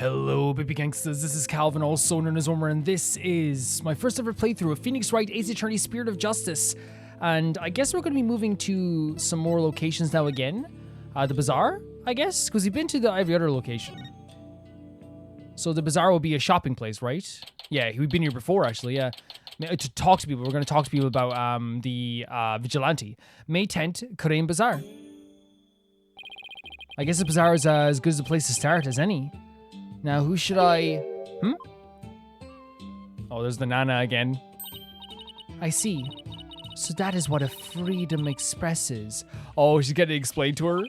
Hello, baby gangsters. This is Calvin, also known as Omer, and this is my first ever playthrough of Phoenix Wright Ace Attorney Spirit of Justice. And I guess we're going to be moving to some more locations now again. The bazaar, I guess, because we've been to every other location. So the bazaar will be a shopping place, right? Yeah, we've been here before, actually, yeah. To talk to people. We're going to talk to people about the Vigilante. May 10th, Korean Bazaar. I guess the bazaar is as good as a place to start as any. Now, who should I... Oh, there's the Nana again. I see. So that is what a freedom express is. Oh, she's getting explained to her?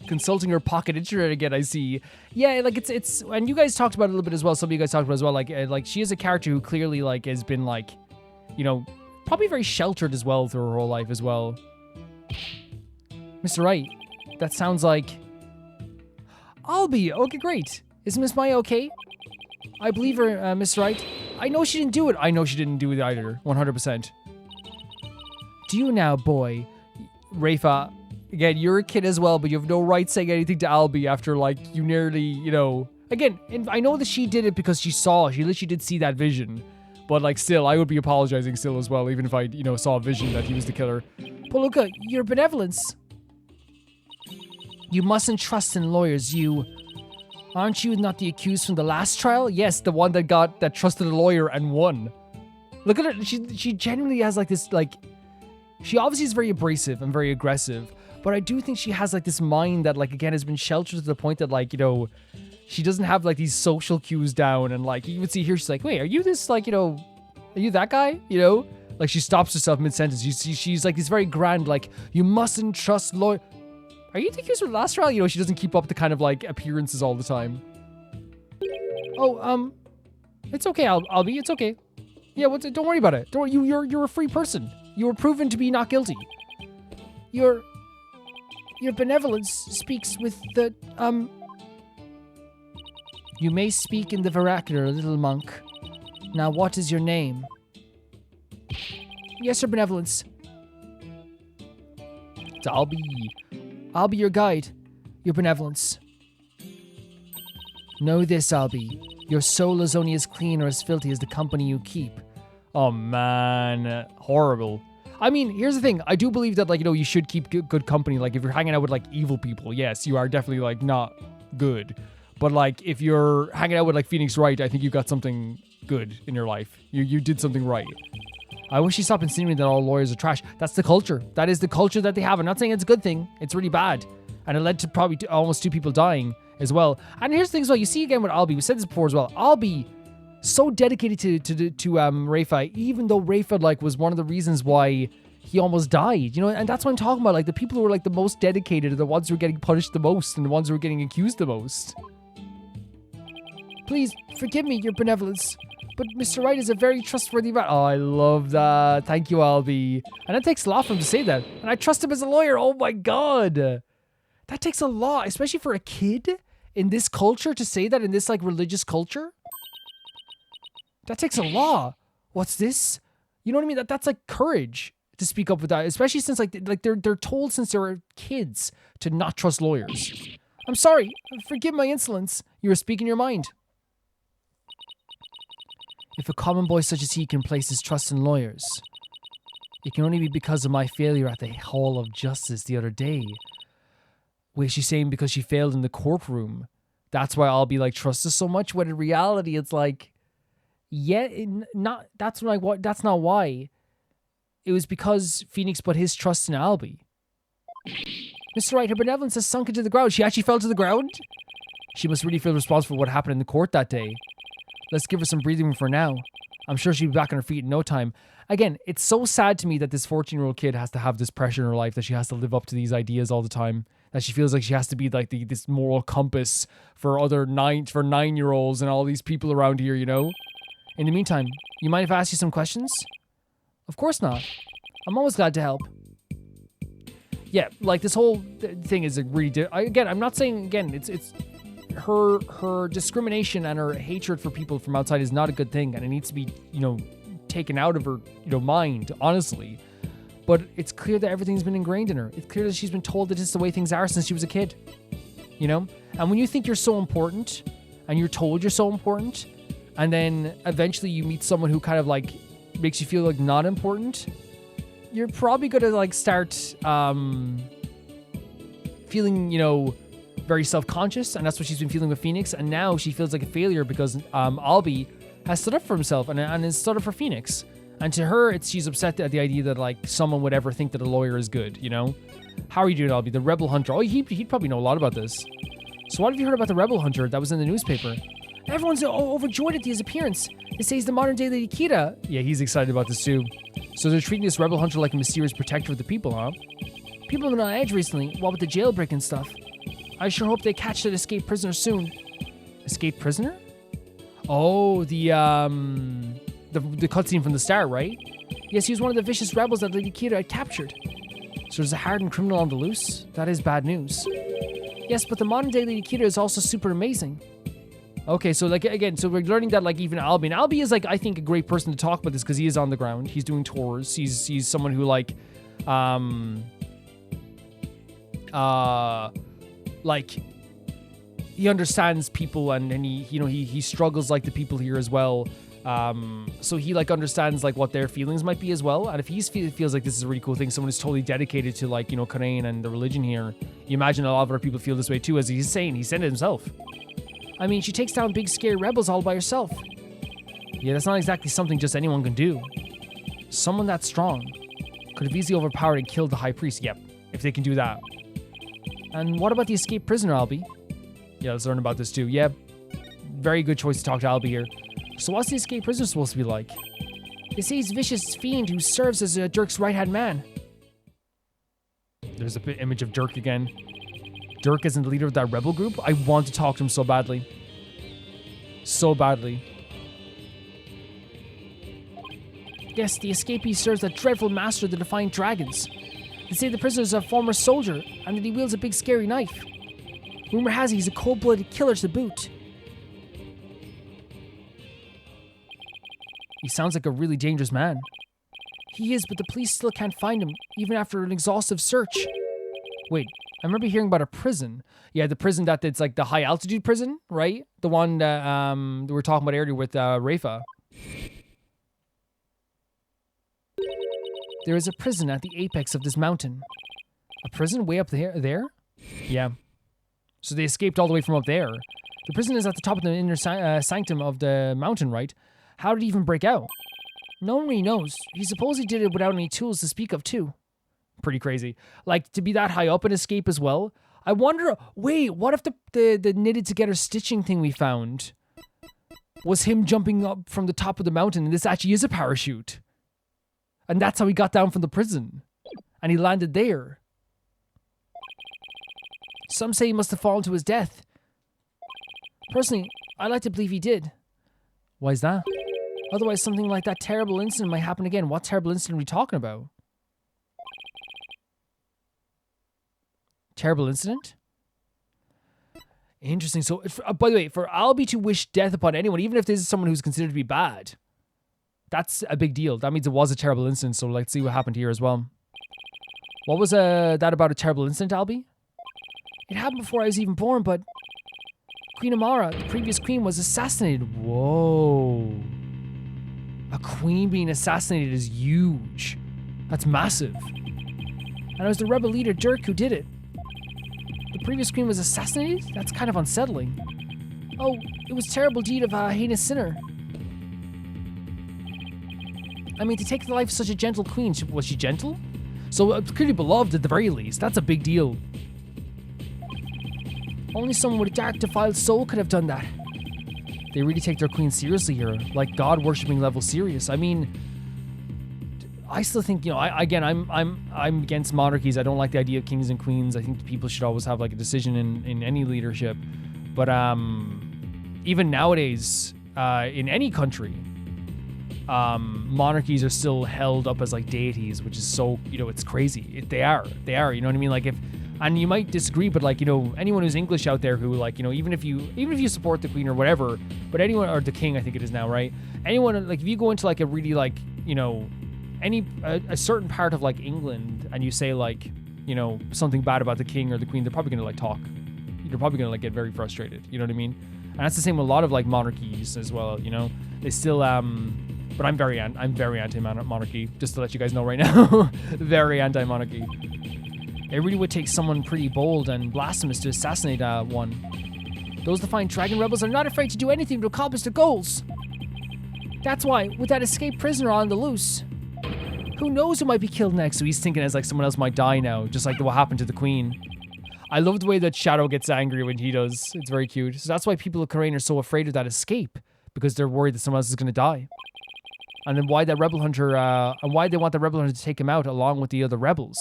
Consulting her pocket internet again, I see. Yeah, like, it's... And you guys talked about it a little bit as well. Some of you guys talked about it as well. Like she is a character who clearly, like, has been, like... You know, probably very sheltered as well through her whole life as well. Mr. Wright, that sounds like... I'll be. Okay, great. Is Miss Maya okay? I believe her, Miss Wright. I know she didn't do it. I know she didn't do it either. 100%. Do you now, boy? Rayfa, again, you're a kid as well, but you have no right saying anything to Albie after, like, you nearly, you know... Again, and I know that she did it because she literally did see that vision. But, like, still, I would be apologizing still as well, even if I, you know, saw a vision that he was the killer. But look, your benevolence. You mustn't trust in lawyers, you... Aren't you not the accused from the last trial? Yes, the one that trusted a lawyer and won. Look at her. She genuinely has like this, like... She obviously is very abrasive and very aggressive. But I do think she has like this mind that, like, again, has been sheltered to the point that, like, you know... She doesn't have like these social cues down. And like, you would see here, she's like, wait, are you this, like, you know... Are you that guy? You know? Like, she stops herself mid-sentence. You see, she's like this very grand, like, you mustn't trust lawyer... Are you the accused from the last trial? You know, she doesn't keep up the kind of, like, appearances all the time. Oh, it's okay, Albie, it's okay. Yeah, don't worry about it. Don't worry, you're a free person. You were proven to be not guilty. Your benevolence speaks with the, You may speak in the vernacular, little monk. Now, what is your name? Yes, your benevolence. It's Albie. I'll be your guide, your benevolence. Know this, Albie. Your soul is only as clean or as filthy as the company you keep. Oh, man. Horrible. I mean, here's the thing. I do believe that, like, you know, you should keep good company. Like, if you're hanging out with, like, evil people, yes, you are definitely, like, not good. But, like, if you're hanging out with, like, Phoenix Wright, I think you got something good in your life. You did something right. I wish you stopped insinuating that all lawyers are trash. That's the culture. That is the culture that they have. I'm not saying it's a good thing. It's really bad. And it led to probably almost 2 people dying as well. And here's the thing as well. You see again with Albie. We said this before as well. Albie, so dedicated to Rayfa, even though Rayfa, like, was one of the reasons why he almost died. You know, and that's what I'm talking about. Like, the people who were, like, the most dedicated are the ones who were getting punished the most and the ones who were getting accused the most. Please, forgive me, your benevolence. But Mr. Wright is a very trustworthy man. Oh, I love that. Thank you, Albie. And it takes a lot for him to say that. And I trust him as a lawyer. Oh my God. That takes a lot, especially for a kid in this culture to say that in this, like, religious culture. That takes a lot. What's this? You know what I mean? That's like courage to speak up with that, especially since like they're told since they were kids to not trust lawyers. I'm sorry. Forgive my insolence. You were speaking your mind. If a common boy such as he can place his trust in lawyers, it can only be because of my failure at the Hall of Justice the other day. Wait, she's saying because she failed in the courtroom. That's why I'll be like, trust us so much, when in reality it's like, yeah, that's not why. It was because Phoenix put his trust in Albie. Mr. Wright, her benevolence has sunk into the ground. She actually fell to the ground? She must really feel responsible for what happened in the court that day. Let's give her some breathing room for now. I'm sure she'll be back on her feet in no time. Again, it's so sad to me that this 14-year-old kid has to have this pressure in her life, that she has to live up to these ideas all the time. That she feels like she has to be like this moral compass for other 9-year-olds and all these people around here, you know? In the meantime, you mind if I ask you some questions? Of course not. I'm always glad to help. Yeah, like, this whole thing is a really... Again, I'm not saying, again, it's her discrimination and her hatred for people from outside is not a good thing, and it needs to be, you know, taken out of her, you know, mind, honestly. But it's clear that everything's been ingrained in her. It's clear that she's been told that it's the way things are since she was a kid, you know? And when you think you're so important and you're told you're so important, and then eventually you meet someone who kind of like makes you feel like not important, you're probably gonna like start feeling, you know, very self-conscious, and that's what she's been feeling with Phoenix. And now she feels like a failure because Albie has stood up for himself and has stood up for Phoenix. And to her, she's upset at the idea that like someone would ever think that a lawyer is good, you know? How are you doing, Albie? The Rebel Hunter. Oh, he'd probably know a lot about this. So what have you heard about the Rebel Hunter that was in the newspaper? Everyone's overjoyed at his appearance. They say he's the modern day Lady Kira. Yeah, he's excited about this too. So they're treating this Rebel Hunter like a mysterious protector of the people, huh? People have been on edge recently, what with the jailbreak and stuff. I sure hope they catch that escaped prisoner soon. Escaped prisoner? Oh, the cutscene from the start, right? Yes, he was one of the vicious rebels that Lady Kira had captured. So there's a hardened criminal on the loose? That is bad news. Yes, but the modern day Lady Kira is also super amazing. Okay, so like again, so we're learning that like even Albie, and Albie is like I think a great person to talk about this because he is on the ground. He's doing tours. He's someone who like he understands people and he struggles like the people here as well. So he like understands like what their feelings might be as well. And if he feels like this is a really cool thing, someone who's totally dedicated to like, you know, Corain and the religion here, you imagine a lot of other people feel this way too, as he's saying, he said it himself. I mean, she takes down big scary rebels all by herself. Yeah, that's not exactly something just anyone can do. Someone that strong could have easily overpowered and killed the high priest. Yep, if they can do that. And what about the escaped prisoner, Albie? Yeah, let's learn about this too. Yeah, very good choice to talk to Albie here. So what's the escaped prisoner supposed to be like? They say he's a vicious fiend who serves as Dirk's right-hand man. There's a image of Dirk again. Dirk isn't the leader of that rebel group? I want to talk to him so badly. So badly. Yes, the escapee serves that dreadful master of the Defiant Dragons. They say the prisoner is a former soldier and that he wields a big scary knife. Rumor has it he's a cold-blooded killer to boot. He sounds like a really dangerous man. He is, but the police still can't find him, even after an exhaustive search. Wait, I remember hearing about a prison. Yeah, the prison that's like the high-altitude prison, right? The one that we were talking about earlier with Rayfa. There is a prison at the apex of this mountain. A prison way up there? Yeah. So they escaped all the way from up there. The prison is at the top of the inner sanctum of the mountain, right? How did he even break out? No one really knows. He supposedly did it without any tools to speak of, too. Pretty crazy. Like, to be that high up and escape as well. I wonder, wait, what if the knitted together stitching thing we found was him jumping up from the top of the mountain and this actually is a parachute? And that's how he got down from the prison. And he landed there. Some say he must have fallen to his death. Personally, I like to believe he did. Why is that? Otherwise, something like that terrible incident might happen again. What terrible incident are we talking about? Terrible incident? Interesting. So, by the way, for Albie to wish death upon anyone, even if this is someone who's considered to be bad, that's a big deal. That means it was a terrible incident. So let's see what happened here as well. What was that about a terrible incident, Albie? It happened before I was even born, but Queen Amara, the previous queen, was assassinated. Whoa. A queen being assassinated is huge. That's massive. And it was the rebel leader, Dirk, who did it. The previous queen was assassinated? That's kind of unsettling. Oh, it was a terrible deed of a heinous sinner. I mean, to take the life of such a gentle queen, was she gentle? So clearly beloved at the very least. That's a big deal. Only someone with a dark, defiled soul could have done that. They really take their queen seriously here, like God-worshipping level serious. I mean, I still think, you know, I'm against monarchies. I don't like the idea of kings and queens. I think people should always have like a decision in any leadership. But even nowadays, in any country, monarchies are still held up as like deities, which is so, you know, it's crazy. They are, you know what I mean? Like and you might disagree, but like, you know, anyone who's English out there who like, you know, even if you support the queen or whatever, but anyone, or the king, I think it is now, right? Anyone, like if you go into like a really like, you know, a certain part of like England and you say like, you know, something bad about the king or the queen, they're probably going to like talk. They're probably going to like get very frustrated. You know what I mean? And that's the same with a lot of like monarchies as well, you know. They still but I'm very anti-monarchy, just to let you guys know right now. Very anti-monarchy. It really would take someone pretty bold and blasphemous to assassinate one. Those defiant dragon rebels are not afraid to do anything to accomplish their goals. That's why, with that escaped prisoner on the loose, who knows who might be killed next? So he's thinking as like someone else might die now, just like what happened to the queen. I love the way that Shadow gets angry when he does. It's very cute. So that's why people of Khura'in are so afraid of that escape, because they're worried that someone else is going to die. And then why that rebel hunter, and why they want the rebel hunter to take him out along with the other rebels.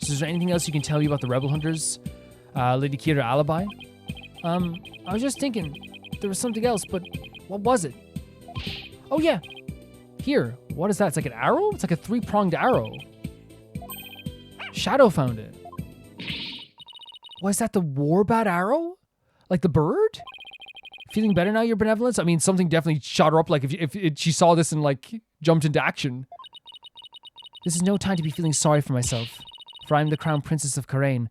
So is there anything else you can tell me about the rebel hunters? Lady Kira alibi? I was just thinking, there was something else, but what was it? Oh yeah, here. What is that? It's like an arrow? It's like a 3-pronged arrow. Shadow found it. Was that the warbat arrow? Like the bird? Feeling better now, your benevolence? I mean, something definitely shot her up. Like if she saw this and like jumped into action. This is no time to be feeling sorry for myself, for I am the crown princess of Khura'in.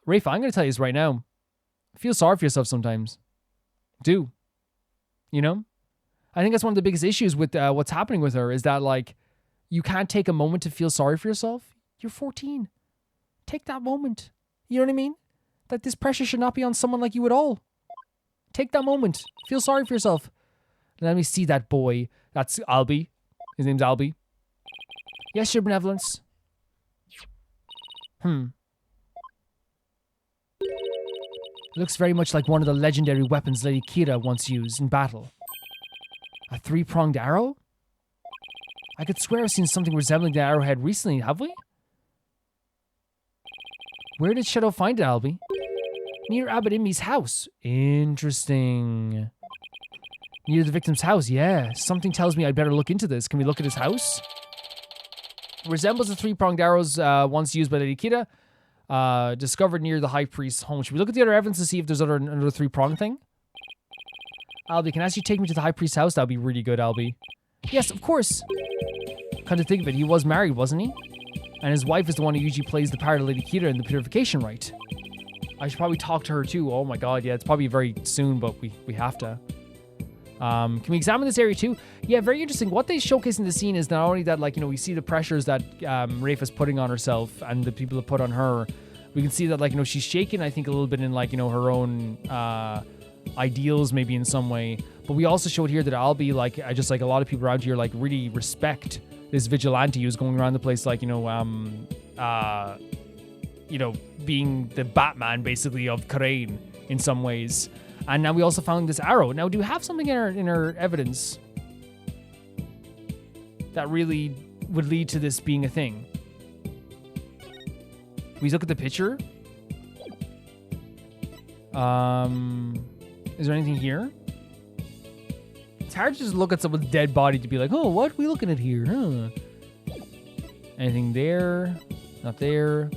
Rayfa, I'm going to tell you this right now. Feel sorry for yourself sometimes. Do. You know? I think that's one of the biggest issues with what's happening with her is that, like, you can't take a moment to feel sorry for yourself. You're 14. Take that moment. You know what I mean? That this pressure should not be on someone like you at all. Take that moment. Feel sorry for yourself. Let me see that boy. That's Albie. His name's Albie. Yes, your benevolence. Looks very much like one of the legendary weapons Lady Kira once used in battle. A 3-pronged arrow? I could swear I've seen something resembling the arrowhead recently, have we? Where did Shadow find it, Albie? Near Abbot Imbi's house. Interesting. Near the victim's house, yeah. Something tells me I'd better look into this. Can we look at his house? Resembles the 3-pronged arrows once used by Lady Kira. Discovered near the high priest's home. Should we look at the other evidence to see if there's another 3-pronged thing? Albie, can I ask you to take me to the high priest's house? That'd be really good, Albie. Yes, of course. Come to think of it, he was married, wasn't he? And his wife is the one who usually plays the part of Lady Kira in the purification rite. I should probably talk to her too. Oh my god, yeah, it's probably very soon, but we have to. Can we examine this area too? Yeah, very interesting. What they showcase in the scene is not only that, like, you know, we see the pressures that Rayfa's putting on herself and the people have put on her. We can see that, like, you know, she's shaken, I think, a little bit in, like, you know, her own ideals maybe in some way. But we also showed here that Albie, like, just like a lot of people around here, like, really respect this vigilante who's going around the place, like, you know, being the Batman, basically, of Khura'in in some ways. And now we also found this arrow. Now, do we have something in our evidence that really would lead to this being a thing? We look at the picture. Is there anything here? It's hard to just look at someone's dead body to be like, oh, what are we looking at here? Huh? Anything there? Not there.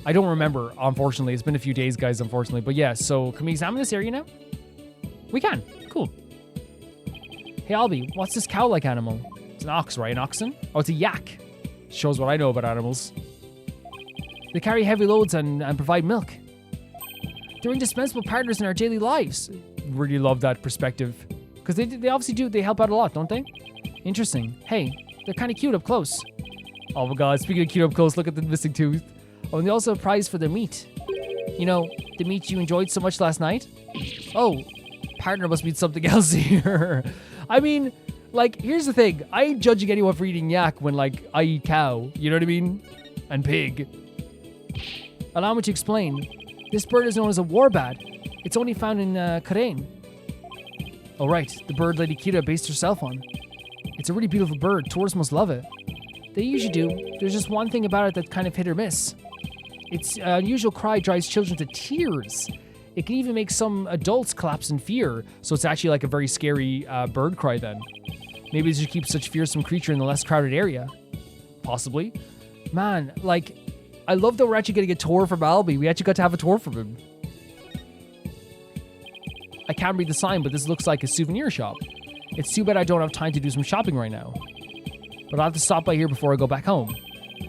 I don't remember, unfortunately. It's been a few days, guys, unfortunately. But yeah, so can we examine this area now? We can. Cool. Hey, Albie, what's this cow-like animal? It's an ox, right? An oxen? Oh, it's a yak. Shows what I know about animals. They carry heavy loads and provide milk. They're indispensable partners in our daily lives. Really love that perspective. Because they obviously do. They help out a lot, don't they? Interesting. Hey, they're kind of cute up close. Oh my god, speaking of cute up close, look at the missing tooth. Oh, and they also have a prize for their meat. You know, the meat you enjoyed so much last night? Oh, partner must mean something else here. I mean, like, here's the thing. I ain't judging anyone for eating yak when, like, I eat cow. You know what I mean? And pig. Allow me to explain. This bird is known as a warbat. It's only found in Khura'in. Oh, right. The bird Lady Kira based herself on. It's a really beautiful bird. Tourists must love it. They usually do. There's just one thing about it that's kind of hit or miss. Its unusual cry drives children to tears. It can even make some adults collapse in fear. So it's actually like a very scary bird cry then. Maybe it's just keep such fearsome creature in the less crowded area. Possibly. Man, like, I love that we're actually getting a tour from Albie. We actually got to have a tour from him. I can't read the sign, but this looks like a souvenir shop. It's too bad I don't have time to do some shopping right now. But I'll have to stop by here before I go back home.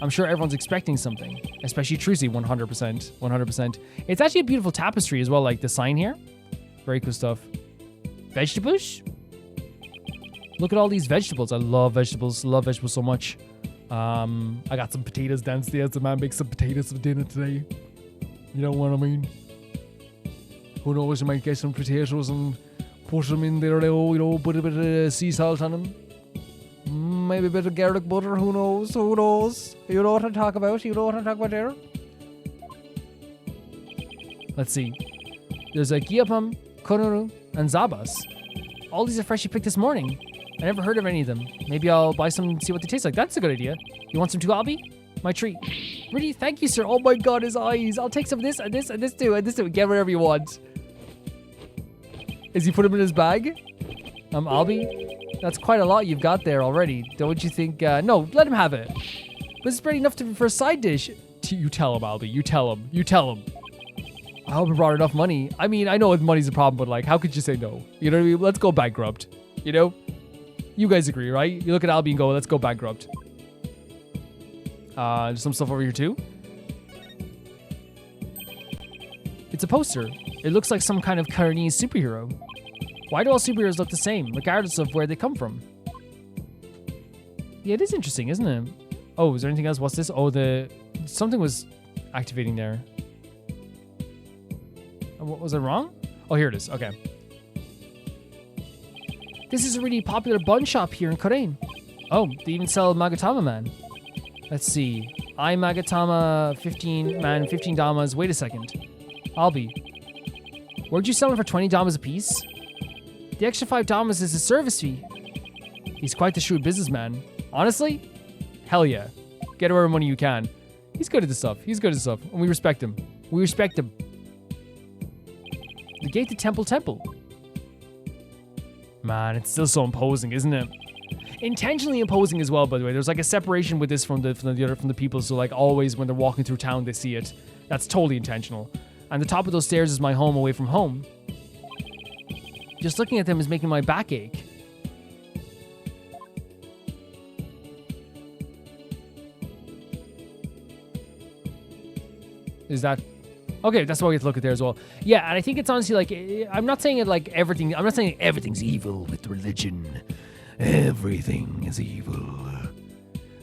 I'm sure everyone's expecting something. Especially Trucy, 100%. 100%. It's actually a beautiful tapestry as well, like the sign here. Very cool stuff. Vegetables? Look at all these vegetables. I love vegetables. Love vegetables so much. I got some potatoes downstairs. The man makes some potatoes for dinner today. You know what I mean? Who knows, you might get some potatoes and put them in there, you know, put a bit of sea salt on them. Maybe a bit of garlic butter, who knows, who knows? You know what I'm talking about, you know what I'm talking about there? Let's see. There's a Giapam, Konuru, and Zabas. All these are freshly picked this morning. I never heard of any of them. Maybe I'll buy some and see what they taste like. That's a good idea. You want some too, Albie? My treat. Really? Thank you, sir. Oh my god, his eyes. I'll take some of this and this and this too and this too. Get whatever you want. Is he put him in his bag? Albie? That's quite a lot you've got there already. Don't you think? No, let him have it. But it's pretty enough for a side dish. You tell him, Albie. You tell him. You tell him. I hope he brought enough money. I mean, I know money's a problem, but like, how could you say no? You know what I mean? Let's go bankrupt. You know? You guys agree, right? You look at Albie and go, let's go bankrupt. There's some stuff over here too. It's a poster. It looks like some kind of Chinese superhero. Why do all superheroes look the same, regardless of where they come from? Yeah, it is interesting, isn't it? Oh, is there anything else? What's this? Oh, something was activating there. What was I wrong? Oh, here it is. Okay. This is a really popular bun shop here in Korean. Oh, they even sell Magatama Man. Let's see. I Magatama 15 man, 15 damas. Wait a second. Albie. Where'd you sell them for 20 damas a piece? The extra 5 damas is a service fee. He's quite the shrewd businessman. Honestly? Hell yeah. Get whatever money you can. He's good at this stuff. He's good at this stuff. And we respect him. We respect him. The gate to Temple. Man, it's still so imposing, isn't it? Intentionally imposing as well, by the way. There's like a separation with this from the people, so like always when they're walking through town they see it. That's totally intentional. And the top of those stairs is my home away from home. Just looking at them is making my back ache. Is that... Okay, that's why we have to look at there as well. Yeah, and I think it's honestly like... I'm not saying it like everything... I'm not saying everything's evil with religion. Everything is evil.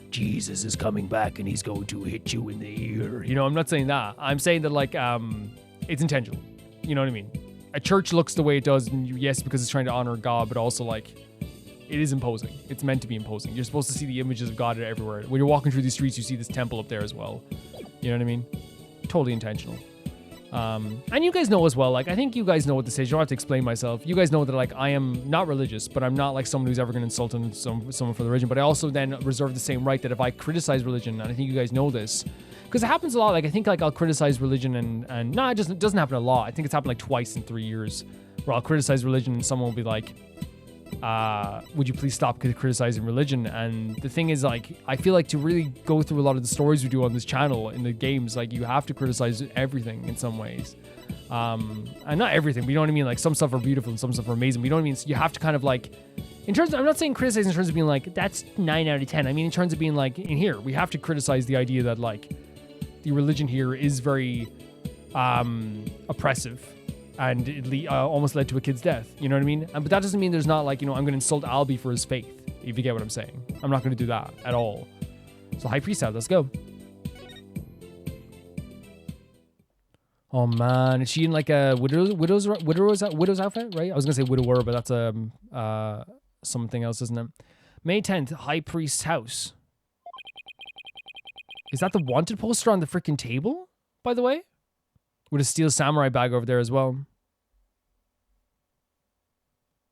Jesus is coming back and he's going to hit you in the ear. You know, I'm not saying that. I'm saying that like, it's intentional. You know what I mean? A church looks the way it does, and yes, because it's trying to honor God, but also like, it is imposing. It's meant to be imposing. You're supposed to see the images of God everywhere. When you're walking through these streets, you see this temple up there as well. You know what I mean? Totally intentional. And you guys know as well, like, I think you guys know what this is. You don't have to explain myself. You guys know that, like, I am not religious, but I'm not, like, someone who's ever going to insult someone for the religion. But I also then reserve the same right that if I criticize religion, and I think you guys know this, because it happens a lot. Like, I think, like, I'll criticize religion and no, it doesn't happen a lot. I think it's happened, like, twice in 3 years, where I'll criticize religion and someone will be like, would you please stop criticizing religion? And the thing is, like, I feel like to really go through a lot of the stories we do on this channel in the games, like, you have to criticize everything in some ways. And not everything, but you know what I mean? Like, some stuff are beautiful and some stuff are amazing, but you know what I mean? So you have to kind of like, in terms of, I'm not saying criticize in terms of being like, that's 9 out of 10. I mean, in terms of being like, in here, we have to criticize the idea that, like, the religion here is very oppressive. And it almost led to a kid's death. You know what I mean? But that doesn't mean there's not, like, you know, I'm going to insult Albie for his faith, if you get what I'm saying. I'm not going to do that at all. So High Priest out, let's go. Oh man, is she in like a widow's outfit, right? I was going to say widower, but that's something else, isn't it? May 10th, High Priest's house. Is that the wanted poster on the freaking table, by the way? With a steel samurai bag over there as well.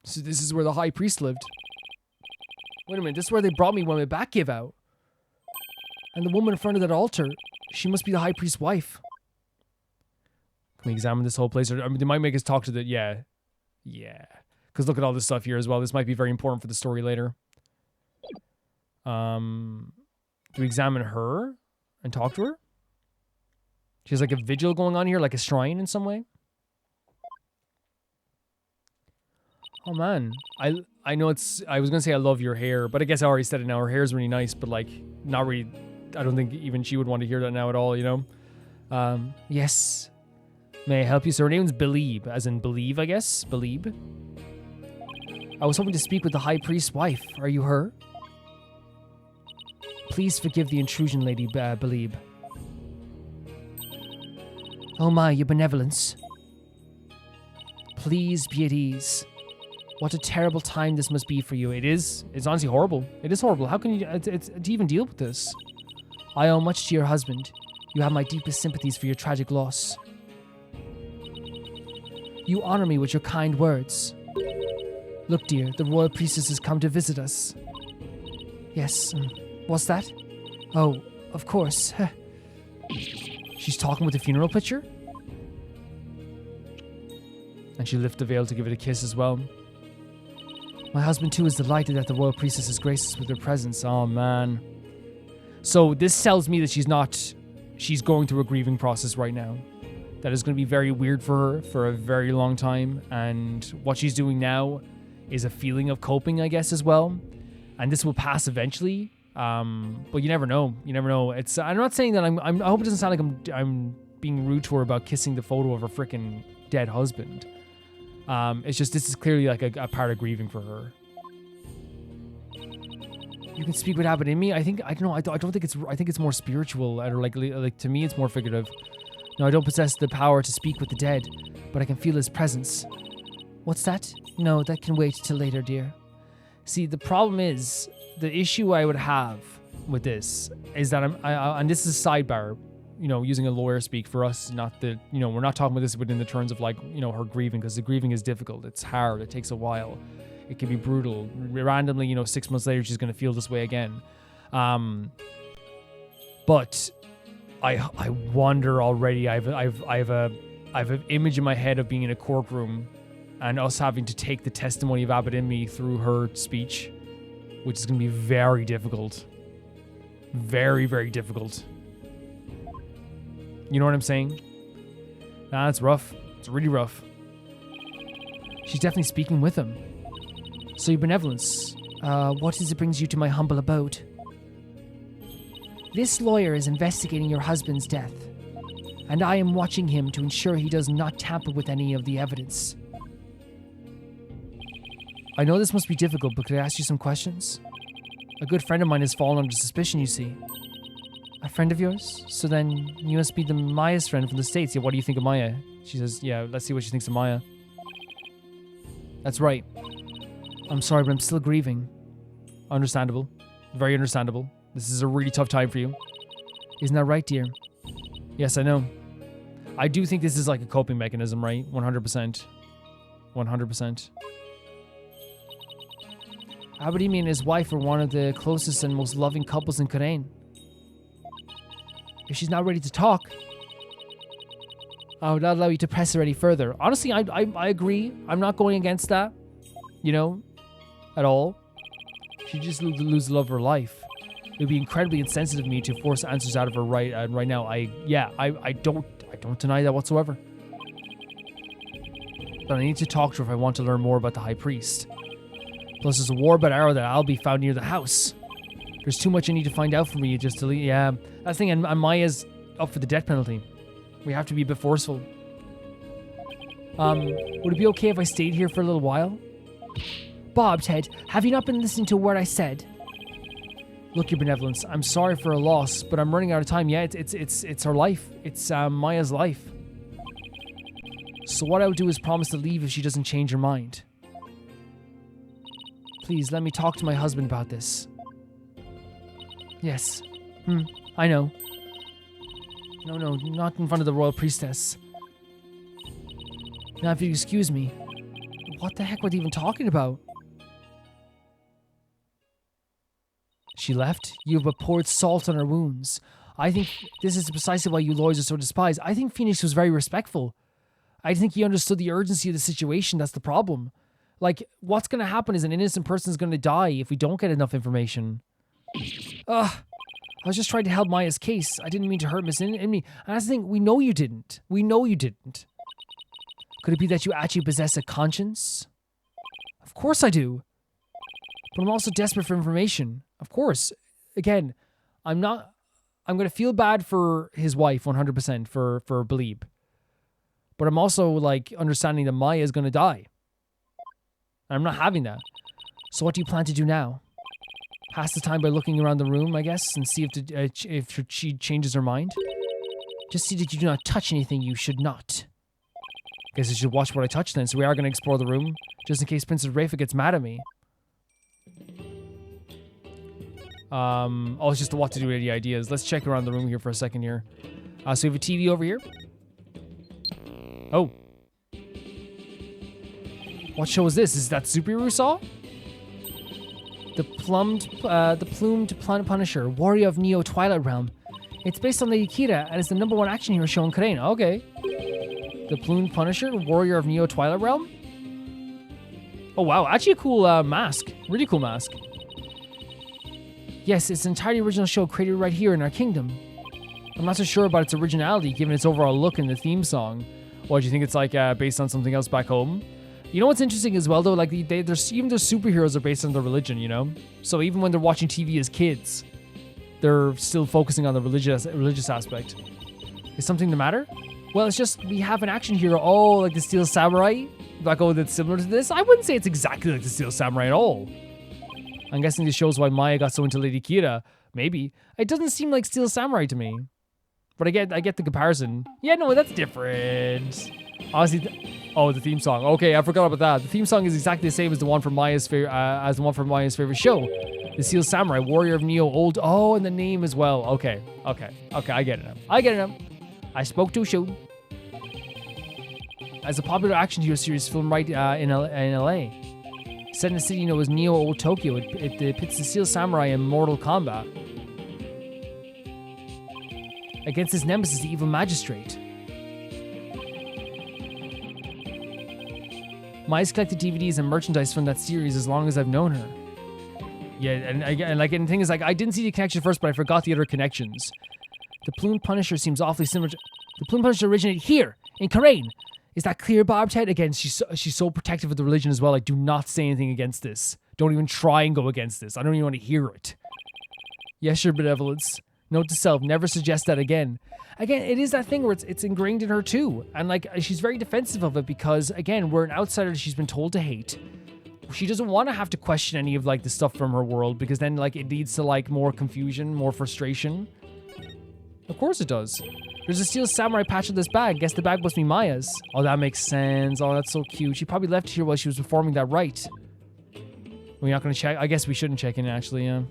So this is where the High Priest lived. Wait a minute, this is where they brought me when my back gave out. And the woman in front of that altar, she must be the High Priest's wife. Can we examine this whole place? Or, I mean, they might make us talk to the... Yeah. Because look at all this stuff here as well. This might be very important for the story later. Do we examine her and talk to her? She has like a vigil going on here, like a shrine in some way. Oh man, I know it's, I was gonna say I love your hair, but I guess I already said it now. Her hair is really nice, but like not really don't think even she would want to hear that now at all, you know? Yes. May I help you, sir? Her name's Belieb, as in believe, I guess? Belieb? I was hoping to speak with the High Priest's wife. Are you her? Please forgive the intrusion, Lady Belieb. Oh my, your benevolence. Please be at ease. What a terrible time this must be for you. It is. It's honestly horrible. It is horrible. How can you do you even deal with this? I owe much to your husband. You have my deepest sympathies for your tragic loss. You honor me with your kind words. Look, dear, the royal priestess has come to visit us. Yes, what's that? Oh, of course. She's talking with the funeral picture? And she lifted the veil to give it a kiss as well. My husband, too, is delighted that the royal priestess has graced us with her presence. Oh, man. So this tells me that she's going through a grieving process right now. That is going to be very weird for her for a very long time. And what she's doing now is a feeling of coping, I guess, as well. And this will pass eventually. But you never know. You never know. I'm not saying that I hope it doesn't sound like I'm being rude to her about kissing the photo of her freaking dead husband. It's just, this is clearly like a part of grieving for her. You can speak what happened in me. I don't know. I don't think it's. I think it's more spiritual, or like to me, it's more figurative. No, I don't possess the power to speak with the dead, but I can feel his presence. What's that? No, that can wait till later, dear. See, the problem is, the issue I would have with this is that and this is a sidebar, you know, using a lawyer speak for us, not the, you know, we're not talking about this within the terms of like, you know, her grieving, because the grieving is difficult. It's hard. It takes a while. It can be brutal. Randomly, you know, 6 months later, she's going to feel this way again. But I wonder already. I have an image in my head of being in a courtroom and us having to take the testimony of Abbott in me through her speech, which is going to be very difficult. Very, very difficult. You know what I'm saying? Nah, it's rough. It's really rough. She's definitely speaking with him. So your benevolence, what is it brings you to my humble abode? This lawyer is investigating your husband's death, and I am watching him to ensure he does not tamper with any of the evidence. I know this must be difficult, but could I ask you some questions? A good friend of mine has fallen under suspicion, you see. A friend of yours? So then you must be the Maya's friend from the States. Yeah, what do you think of Maya? She says, yeah, let's see what she thinks of Maya. That's right. I'm sorry, but I'm still grieving. Understandable. Very understandable. This is a really tough time for you. Isn't that right, dear? Yes, I know. I do think this is like a coping mechanism, right? 100%. 100%. Abadimi and his wife are one of the closest and most loving couples in Karain. If she's not ready to talk, I would not allow you to press her any further. Honestly, I agree. I'm not going against that, you know, at all. She just lose the love of her life. It would be incredibly insensitive of me to force answers out of her right now. I don't deny that whatsoever. But I need to talk to her if I want to learn more about the High Priest. Plus, there's a war about Arrow that I'll be found near the house. There's too much I need to find out from you just to leave. Yeah, that's the thing, and Maya's up for the death penalty. We have to be a bit forceful. Would it be okay if I stayed here for a little while? Bob, Ted, have you not been listening to a word I said? Look, your benevolence, I'm sorry for her loss, but I'm running out of time. Yeah, it's her life. It's Maya's life. So what I would do is promise to leave if she doesn't change her mind. Please, let me talk to my husband about this. Yes. I know. No, not in front of the royal priestess. Now, if you excuse me, what the heck were they even talking about? She left. You have poured salt on her wounds. I think this is precisely why you lawyers are so despised. I think Phoenix was very respectful. I think he understood the urgency of the situation. That's the problem. Like, what's going to happen is an innocent person is going to die if we don't get enough information. I was just trying to help Maya's case. I didn't mean to hurt Miss Emily. And that's the thing, we know you didn't. We know you didn't. Could it be that you actually possess a conscience? Of course I do. But I'm also desperate for information. Of course. Again, I'm not I'm going to feel bad for his wife 100% for Belieb. But I'm also like understanding that Maya is going to die. And I'm not having that. So what do you plan to do now? Pass the time by looking around the room, I guess, and see if she changes her mind. Just see that you do not touch anything you should not. Guess I should watch what I touch then. So we are going to explore the room, just in case Princess Rayfa gets mad at me. It's just what to do with the ideas. Let's check around the room here for a second here. So we have a TV over here. Oh. What show is this? Is that Superhero saw? The plumed Punisher, warrior of Neo Twilight Realm. It's based on Lady Kira and is the #1 action hero show in Korea. Okay. The plumed Punisher, warrior of Neo Twilight Realm. Oh wow, actually a cool mask. Really cool mask. Yes, it's an entirely original show created right here in our kingdom. I'm not so sure about its originality given its overall look and the theme song. What, do you think it's like based on something else back home? You know what's interesting as well though? Like even their superheroes are based on their religion, you know? So even when they're watching TV as kids, they're still focusing on the religious aspect. Is something the matter? Well, it's just we have an action hero. Oh, like the Steel Samurai? Like, oh, that's similar to this? I wouldn't say it's exactly like the Steel Samurai at all. I'm guessing this shows why Maya got so into Lady Kira. Maybe. It doesn't seem like Steel Samurai to me. But I get the comparison. Yeah, no, that's different. Honestly, the theme song. Okay, I forgot about that. The theme song is exactly the same as the one from Maya's favorite show. The Steel Samurai, Warrior of Neo, Old. Oh, and the name as well. Okay, I get it now. I spoke too soon. As a popular action hero series filmed right in LA. Set in a city known as Neo Old Tokyo, it depicts the Steel Samurai in mortal combat against his nemesis, the evil magistrate. Maya's collected DVDs and merchandise from that series as long as I've known her. Yeah, and the thing is, like, I didn't see the connection first, but I forgot the other connections. The Plume Punisher seems awfully similar to... The Plume Punisher originated here, in Karain. Is that clear, Barbed Head? Again, she's so protective of the religion as well. Like, do not say anything against this. Don't even try and go against this. I don't even want to hear it. Yes, your benevolence. Note to self, never suggest that again. Again, it is that thing where it's ingrained in her too. And like, she's very defensive of it because, again, we're an outsider that she's been told to hate. She doesn't want to have to question any of like the stuff from her world because then like it leads to like more confusion, more frustration. Of course it does. There's a Steel Samurai patch in this bag. Guess the bag must be Maya's. Oh, that makes sense. Oh, that's so cute. She probably left it here while she was performing that rite. We're not going to check. I guess we shouldn't check in actually, yeah.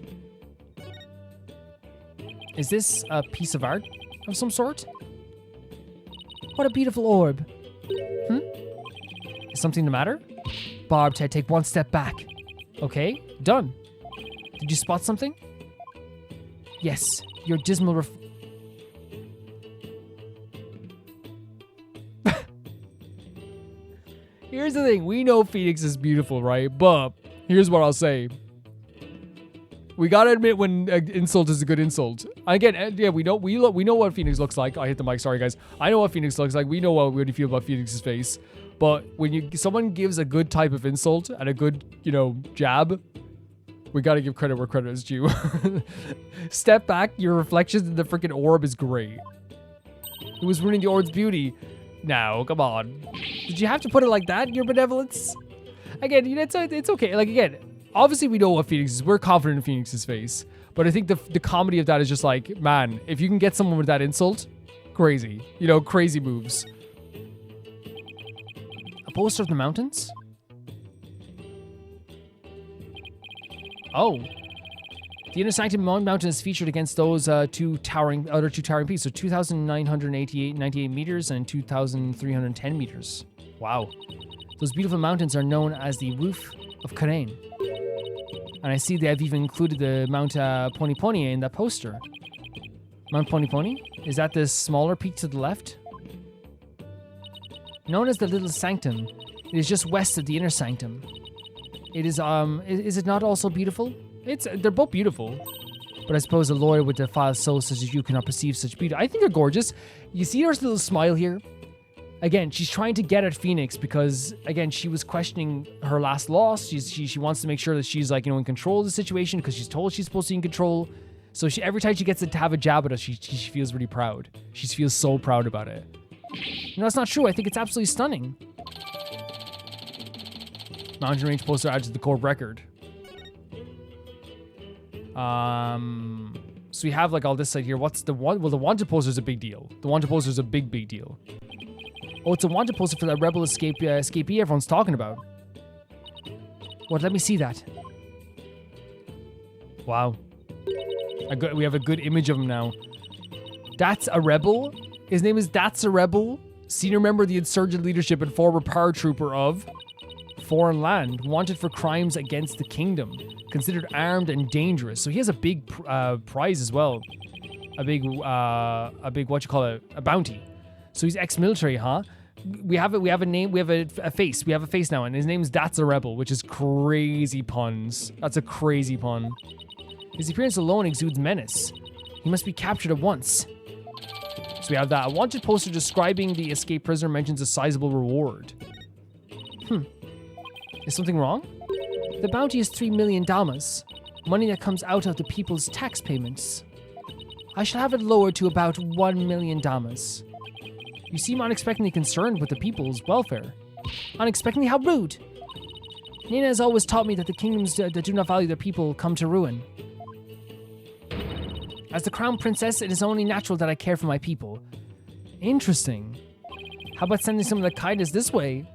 Is this a piece of art of some sort? What a beautiful orb. Is something the matter? Barbed Head, take one step back. Okay, done. Did you spot something? Yes, your dismal Here's the thing, we know Phoenix is beautiful, right? But here's what I'll say. We gotta admit when an insult is a good insult. Again, yeah, we know what Phoenix looks like. I hit the mic, sorry guys. I know what Phoenix looks like. We know what we feel about Phoenix's face. But when someone gives a good type of insult and a good, jab, we gotta give credit where credit is due. Step back, your reflections in the freaking orb is great. It was ruining the orb's beauty. No, come on. Did you have to put it like that, your benevolence? Again, it's okay. Like, again, obviously we know what Phoenix is. We're confident in Phoenix's face. But I think the comedy of that is just like, man, if you can get someone with that insult, crazy. Crazy moves. A poster of the mountains? Oh. The Inner Sanctum Mountain is featured against those other two towering peaks. So 2,998 meters and 2,310 meters. Wow. Those beautiful mountains are known as the Roof of Karain. And I see they have even included the Mount Pony Pony in that poster. Mount Pony Pony? Is that the smaller peak to the left? Known as the Little Sanctum, it is just west of the Inner Sanctum. It is it not also beautiful? They're both beautiful. But I suppose a lawyer with defiled soul such as you cannot perceive such beauty. I think they're gorgeous. You see her little smile here? Again, she's trying to get at Phoenix because, again, she was questioning her last loss. She wants to make sure that she's, like, in control of the situation because she's told she's supposed to be in control. So every time she gets to have a jab at us, she feels really proud. She feels so proud about it. No, that's not true. I think it's absolutely stunning. Mountain range poster added to the core record. So we have like all this side here. What's the one? Well, the wanted poster is a big deal. The wanted poster is a big deal. Oh, it's a wanted poster for that rebel escapee everyone's talking about. What? Let me see that. Wow. We have a good image of him now. That's a rebel. His name is That's a Rebel. Senior member of the insurgent leadership and former paratrooper of foreign land. Wanted for crimes against the kingdom. Considered armed and dangerous. So he has a big prize as well. A big what you call it? A bounty. So he's ex-military, huh? We have a name, we have a face. We have a face now, and his name's That's a Rebel, which is crazy puns. That's a crazy pun. His appearance alone exudes menace. He must be captured at once. So we have that. A wanted poster describing the escaped prisoner mentions a sizable reward. Is something wrong? The bounty is 3 million damas, money that comes out of the people's tax payments. I shall have it lowered to about 1 million damas. You seem unexpectedly concerned with the people's welfare. Unexpectedly? How rude! Nina has always taught me that the kingdoms that do not value their people come to ruin. As the crown princess, it is only natural that I care for my people. Interesting. How about sending some of the kindness this way?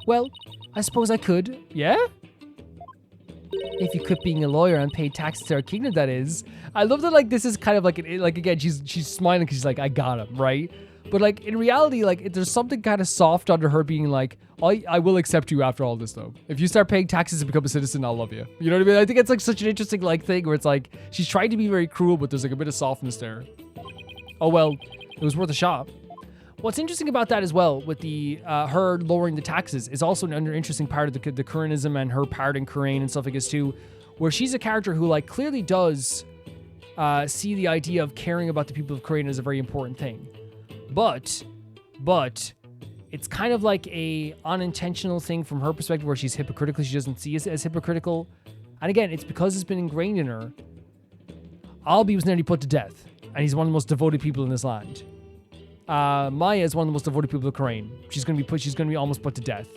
Well, I suppose I could. Yeah? If you quit being a lawyer and pay taxes to our kingdom, that is. I love that, like, this is kind of like, again, she's smiling because she's like, I got him, right? But, like, in reality, like, there's something kind of soft under her being like, I will accept you after all this, though. If you start paying taxes and become a citizen, I'll love you. You know what I mean? I think it's, like, such an interesting, like, thing where it's, like, she's trying to be very cruel, but there's, like, a bit of softness there. Oh, well, it was worth a shot. What's interesting about that as well, with the her lowering the taxes, is also another interesting part of the Kuranism and her part in Kurain and stuff like this, too, where she's a character who, like, clearly does see the idea of caring about the people of Kurain as a very important thing. But it's kind of like a unintentional thing from her perspective where she's hypocritical. She doesn't see it as hypocritical. And again, it's because it's been ingrained in her. Albi was nearly put to death, and he's one of the most devoted people in this land. Maya is one of the most devoted people of Kurain. She's going to be almost put to death.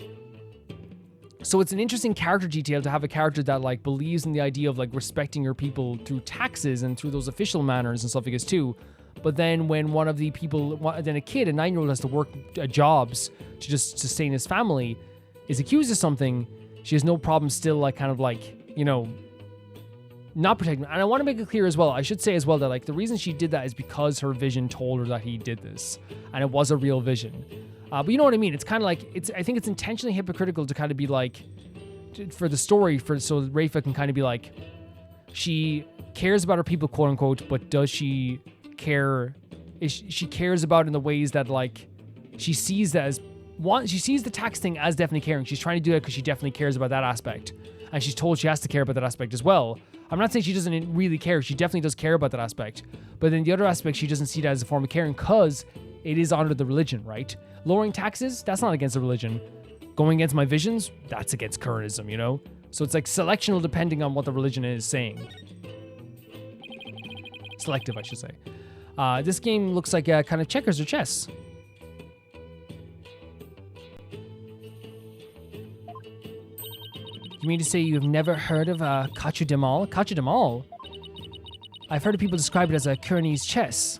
So it's an interesting character detail to have a character that, like, believes in the idea of, like, respecting your people through taxes and through those official manners and stuff like this too. But then when one of the people, then a kid, a 9-year-old, has to work jobs to just sustain his family, is accused of something, she has no problem still, like, kind of like, you know, not protecting. And I want to make it clear as well, I should say as well, that, like, the reason she did that is because her vision told her that he did this. And it was a real vision. But you know what I mean? It's kind of like, I think it's intentionally hypocritical to kind of be like, for the story, so Rayfa can kind of be like, she cares about her people, quote unquote, but does she care? She cares about in the ways that, like, she sees that as one. She sees the tax thing as definitely caring. She's trying to do that because she definitely cares about that aspect, and she's told she has to care about that aspect as well. I'm not saying she doesn't really care. She definitely does care about that aspect, but then the other aspect, she doesn't see that as a form of caring because it is under the religion, right? Lowering taxes, that's not against the religion. Going against my visions, that's against Kuranism, you know? So it's like selectional depending on what the religion is saying. Selective, I should say. This game looks like kind of checkers or chess. You mean to say you've never heard of Kachu Demal? Kachu Demal? I've heard of people describe it as a Kuranese chess.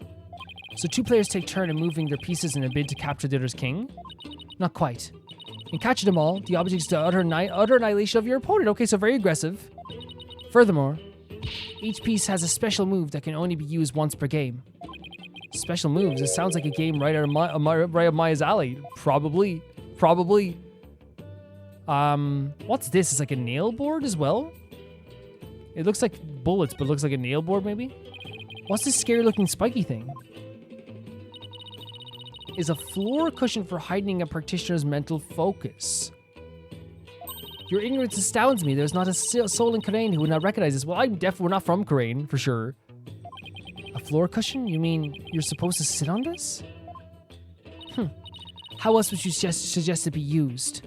So 2 players take turn in moving their pieces in a bid to capture the other's king? Not quite. In Kachu Demal, the object is the utter annihilation of your opponent. Okay, so very aggressive. Furthermore, each piece has a special move that can only be used once per game. Special moves? It sounds like a game right out of Maya's alley. Probably. What's this? It's like a nail board as well? It looks like bullets, but it looks like a nail board maybe? What's this scary looking spiky thing? Is a floor cushion for heightening a practitioner's mental focus. Your ignorance astounds me. There's not a soul in Kurain who would not recognize this. Well, we're not from Kurain, for sure. A floor cushion? You mean you're supposed to sit on this? How else would you suggest it be used?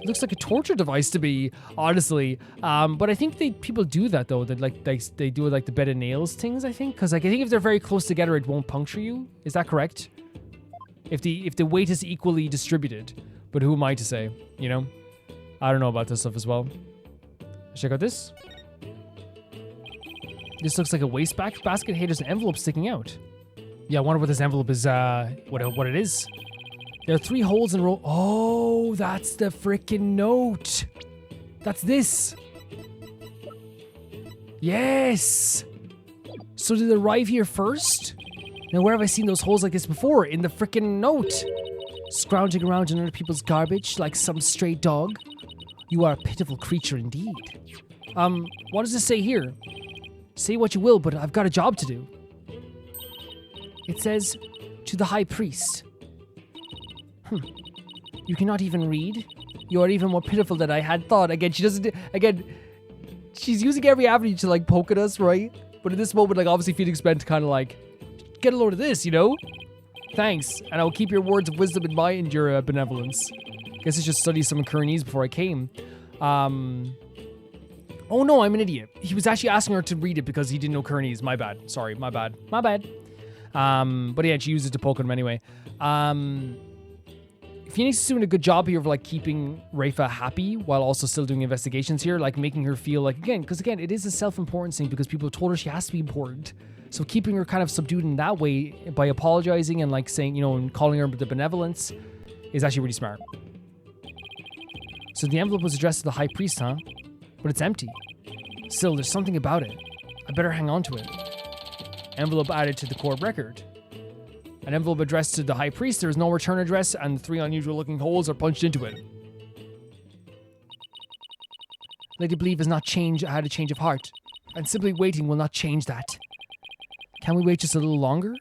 Looks like a torture device to me, honestly. But I think people do that though. That like they do like the bed of nails things. I think because like I think if they're very close together, it won't puncture you. Is that correct? If the weight is equally distributed. But who am I to say? You know, I don't know about this stuff as well. Check out this. This looks like a waste basket. Hey, there's an envelope sticking out. Yeah, I wonder what this envelope is. What it is. There are 3 holes in a row. Oh, that's the freaking note. That's this. Yes. So did it arrive here first? Now, where have I seen those holes like this before? In the freaking note. Scrounging around in other people's garbage like some stray dog. You are a pitiful creature indeed. What does this say here? Say what you will, but I've got a job to do. It says, to the high priest. You cannot even read? You are even more pitiful than I had thought. Again, she doesn't... Again, she's using every avenue to, like, poke at us, right? But in this moment, like, obviously Phoenix meant to kind of, like, get a load of this, you know? Thanks, and I will keep your words of wisdom in mind and your benevolence. Guess I should study some Kurnese before I came. Oh no, I'm an idiot. He was actually asking her to read it because he didn't know Kurnese. My bad. Sorry, my bad. My bad. But yeah, she used it to poke at him anyway. Phoenix is doing a good job here of like keeping Rayfa happy while also still doing investigations here, like making her feel like, again, because again, it is a self-importance thing because people told her she has to be important. So keeping her kind of subdued in that way by apologizing and like saying, you know, and calling her the benevolence is actually really smart. So the envelope was addressed to the high priest, huh? But it's empty. Still, there's something about it. I better hang on to it. Envelope added to the court record. An envelope addressed to the high priest. There is no return address, and the 3 unusual-looking holes are punched into it. Lady Believe has not had a change of heart, and simply waiting will not change that. Can we wait just a little longer?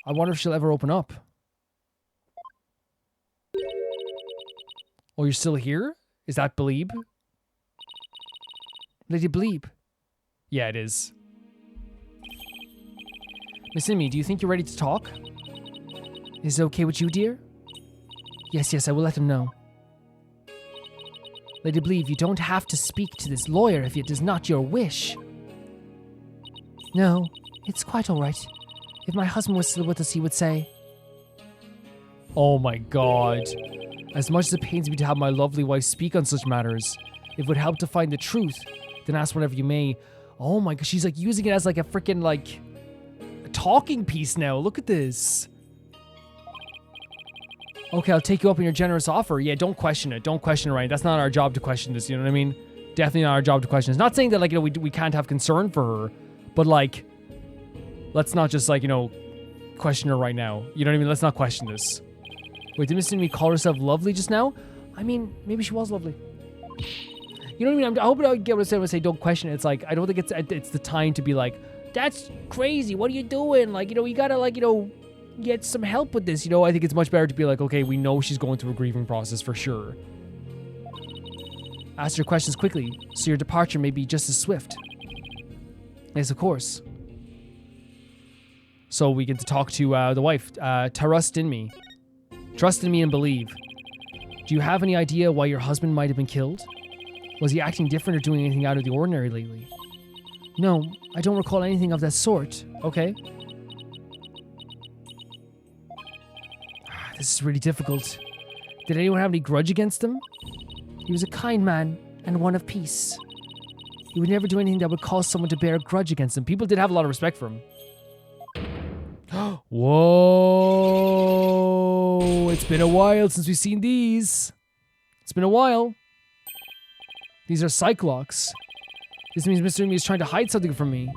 I wonder if she'll ever open up. Oh, you're still here? Is that Believe? Lady Believe? Yeah, it is. Miss Amy, do you think you're ready to talk? Is it okay with you, dear? Yes, I will let him know. Lady Believe, you don't have to speak to this lawyer if it is not your wish. No, it's quite all right. If my husband was still with us, he would say... Oh my god. As much as it pains me to have my lovely wife speak on such matters, if it would help to find the truth, then ask whatever you may. Oh my god, she's like using it as like a freaking like a talking piece now. Look at this. Okay, I'll take you up on your generous offer. Yeah, don't question it. Don't question it, right? That's not our job to question this, you know what I mean? Definitely not our job to question. It's not saying that like, you know, we can't have concern for her, but like, let's not just like, you know, question her right now. You know what I mean? Let's not question this. Wait, did Miss Amy call herself lovely just now? I mean, maybe she was lovely. You know what I mean? I hope I get what I said when I say don't question it. It's like, I don't think it's the time to be like, that's crazy. What are you doing? Like, you know, you gotta like, you know, get some help with this. You know, I think it's much better to be like, okay, we know she's going through a grieving process for sure. Ask your questions quickly so your departure may be just as swift. Yes, of course. So we get to talk to the wife. Trust in me. Trust in me and believe. Do you have any idea why your husband might have been killed? Was he acting different or doing anything out of the ordinary lately? No, I don't recall anything of that sort. Okay. This is really difficult. Did anyone have any grudge against him? He was a kind man and one of peace. He would never do anything that would cause someone to bear a grudge against him. People did have a lot of respect for him. Whoa! It's been a while since we've seen these. It's been a while. These are Cyclops. This means Mr. Umi is trying to hide something from me.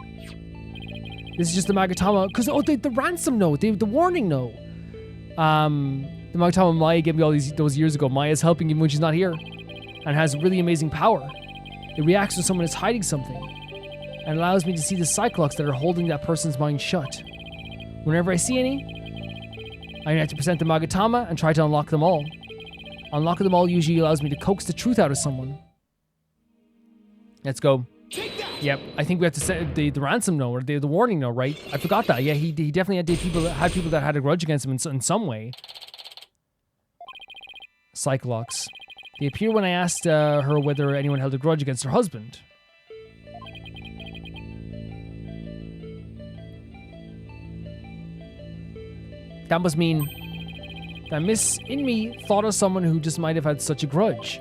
This is just the Magatama. Because, oh, the ransom note. The warning note. The Magatama Maya gave me all those years ago. Maya's helping even when she's not here. And has really amazing power. It reacts when someone is hiding something. And allows me to see the Cyclops that are holding that person's mind shut. Whenever I see any, I have to present the Magatama and try to unlock them all. Unlocking them all usually allows me to coax the truth out of someone. Let's go. Yep, I think we have to send the ransom note or the warning note, right? I forgot that. Yeah, he definitely had people that had a grudge against him in some way. Cyclops. They appeared when I asked her whether anyone held a grudge against her husband. That must mean that Miss Inme thought of someone who just might have had such a grudge.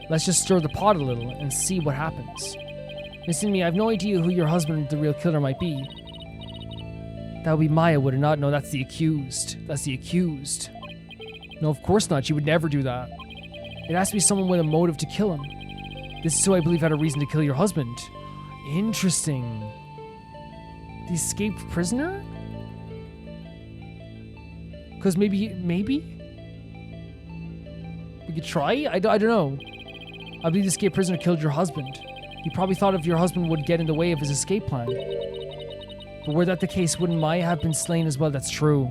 Let's just stir the pot a little and see what happens. Miss Inme, I have no idea who your husband, the real killer, might be. That would be Maya, would it not? No, that's the accused. That's the accused. No, of course not. She would never do that. It has to be someone with a motive to kill him. This is who I believe had a reason to kill your husband. Interesting. The escaped prisoner? Because maybe? We could try? I don't know. I believe the escaped prisoner killed your husband. He probably thought if your husband would get in the way of his escape plan. But were that the case, wouldn't Maya have been slain as well? That's true.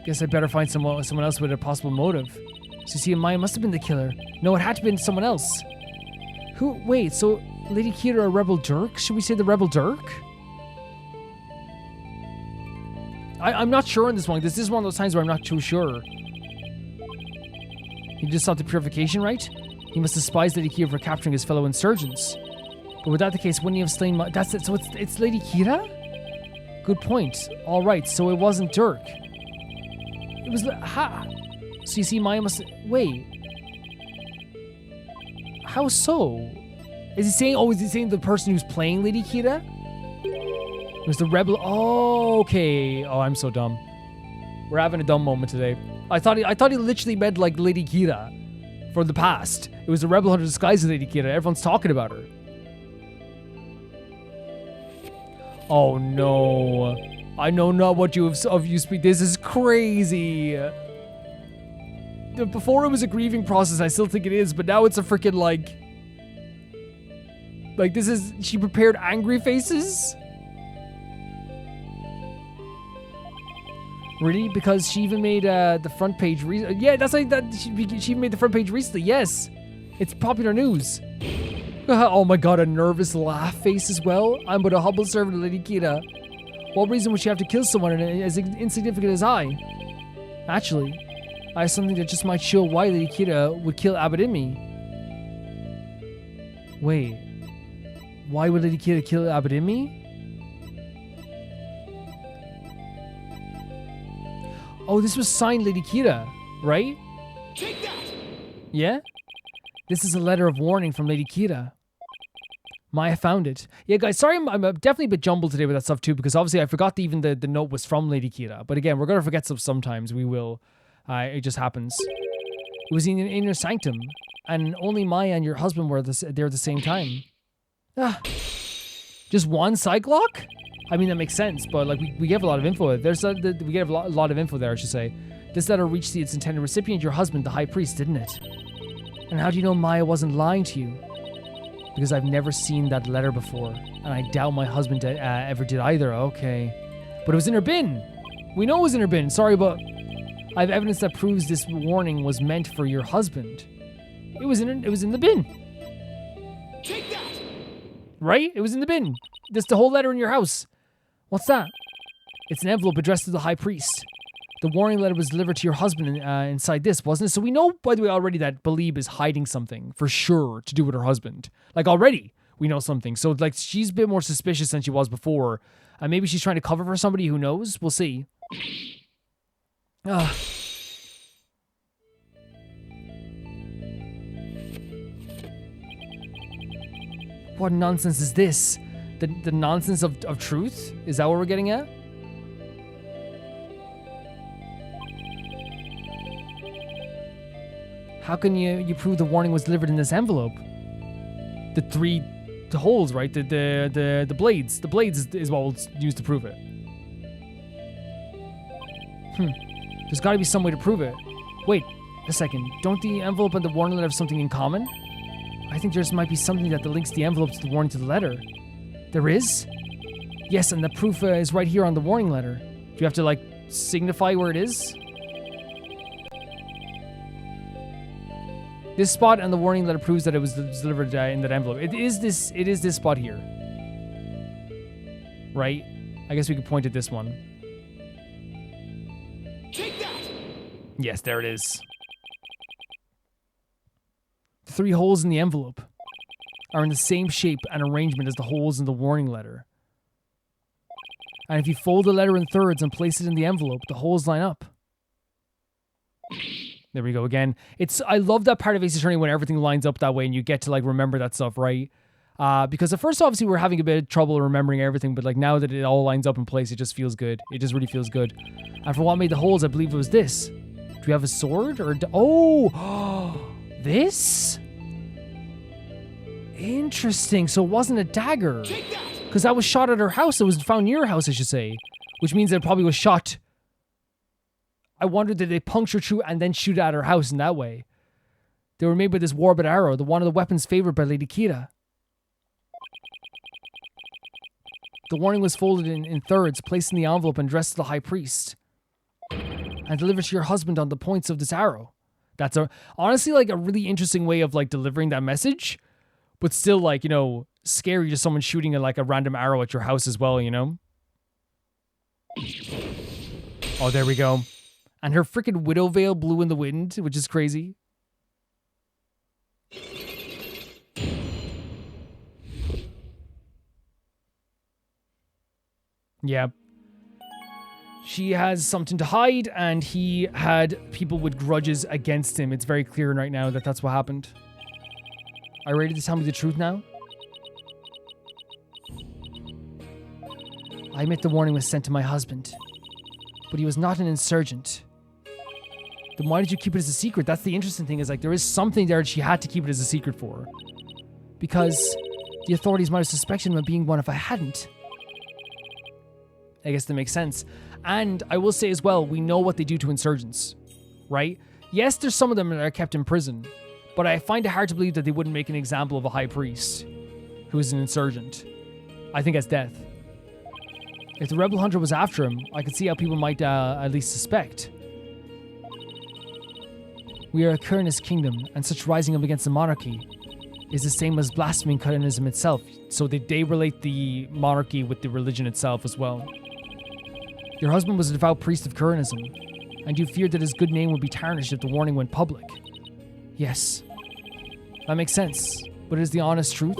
Guess I'd better find someone else with a possible motive. So you see, Maya must have been the killer. No, it had to have been someone else. Who? Wait, so Lady Kira or Rebel Dirk? Should we say the Rebel Dirk? I'm not sure on this one. This is one of those times where I'm not too sure. He just sought the purification, right? He must despise Lady Kira for capturing his fellow insurgents. But were that the case, wouldn't he have slain that's it. So it's Lady Kira? Good point. All right, so it wasn't Dirk. It was... So you see, Maya must... Wait. How so? Is he saying the person who's playing Lady Kira? It was the rebel... Oh, okay. Oh, I'm so dumb. We're having a dumb moment today. I thought he literally meant like Lady Kira from the past. It was a rebel hunter disguised as Lady Kira. Everyone's talking about her. Oh no. I know not what you speak. This is crazy. Before it was a grieving process, I still think it is, but now it's a freaking like this is... She prepared angry faces? Really? Because she even made the front page yeah, that's like that. She even made the front page recently. Yes, it's popular news. Oh my god, a nervous laugh face as well. I'm but a humble servant of Lady Kira. What reason would she have to kill someone as insignificant as I? Actually, I have something that just might show why Lady Kira would kill Abadimi. Wait, why would Lady Kira kill Abadimi? Oh, this was signed Lady Kira, right? Take that! Yeah? This is a letter of warning from Lady Kira. Maya found it. Yeah, guys, sorry, I'm definitely a bit jumbled today with that stuff too, because obviously I forgot that even the note was from Lady Kira. But again, we're going to forget stuff sometimes. We will. It just happens. It was in an inner sanctum, and only Maya and your husband were there at the same time. Just one Cyclock? I mean, that makes sense, but like we have a lot of info. We get a lot of info there, I should say. This letter reached its intended recipient, your husband, the high priest, didn't it? And how do you know Maya wasn't lying to you? Because I've never seen that letter before, and I doubt my husband ever did either. Okay, but it was in her bin. We know it was in her bin. Sorry, but I have evidence that proves this warning was meant for your husband. It was in the bin. Take that! Right? It was in the bin. That's the whole letter in your house. What's that? It's an envelope addressed to the high priest. The warning letter was delivered to your husband inside this, wasn't it? So we know, by the way, already that Balib is hiding something for sure to do with her husband. Like, already we know something. So, like, she's a bit more suspicious than she was before. And maybe she's trying to cover for somebody. Who knows? We'll see. What nonsense is this? The nonsense of truth? Is that what we're getting at? How can you prove the warning was delivered in this envelope? The holes, right? The blades. The blades is what we'll use to prove it. There's got to be some way to prove it. Wait a second. Don't the envelope and the warning letter have something in common? I think there might be something that links the envelope to the warning to the letter. There is? Yes, and the proof is right here on the warning letter. Do you have to, like, signify where it is? This spot and the warning letter proves that it was delivered in that envelope. It is this spot here. Right? I guess we could point at this one. Take that! Yes, there it is. 3 holes in the envelope are in the same shape and arrangement as the holes in the warning letter. And if you fold the letter in thirds and place it in the envelope, the holes line up. There we go again. I love that part of Ace Attorney when everything lines up that way and you get to like remember that stuff, right? Because at first, obviously, we're having a bit of trouble remembering everything, but like now that it all lines up in place, it just feels good. It just really feels good. And for what made the holes, I believe it was this. Do we have a sword or? Oh, this? Interesting. So it wasn't a dagger. Because that was shot at her house. It was found near her house, I should say. Which means that it probably was shot. I wondered, did they puncture through and then shoot at her house in that way? They were made with this warbit arrow, one of the weapons favored by Lady Kira. The warning was folded in thirds, placed in the envelope and addressed to the high priest. And delivered to your husband on the points of this arrow. That's honestly like a really interesting way of like delivering that message. But still like, you know, scary to someone shooting like a random arrow at your house as well, you know? Oh, there we go. And her freaking widow veil blew in the wind, which is crazy. Yeah. She has something to hide, and he had people with grudges against him. It's very clear right now that that's what happened. Are you ready to tell me the truth now? I admit the warning was sent to my husband, but he was not an insurgent. Then why did you keep it as a secret? That's the interesting thing, is like there is something there that she had to keep it as a secret for. Because the authorities might have suspected him of being one if I hadn't. I guess that makes sense. And I will say as well, we know what they do to insurgents, right? Yes, there's some of them that are kept in prison, but I find it hard to believe that they wouldn't make an example of a high priest who is an insurgent. I think that's death. If the rebel hunter was after him, I could see how people might at least suspect. We are a Kurnist kingdom, and such rising up against the monarchy is the same as blaspheming Kurnism itself. So they relate the monarchy with the religion itself as well. Your husband was a devout priest of Kurnism, and you feared that his good name would be tarnished if the warning went public. Yes. That makes sense, but it is the honest truth.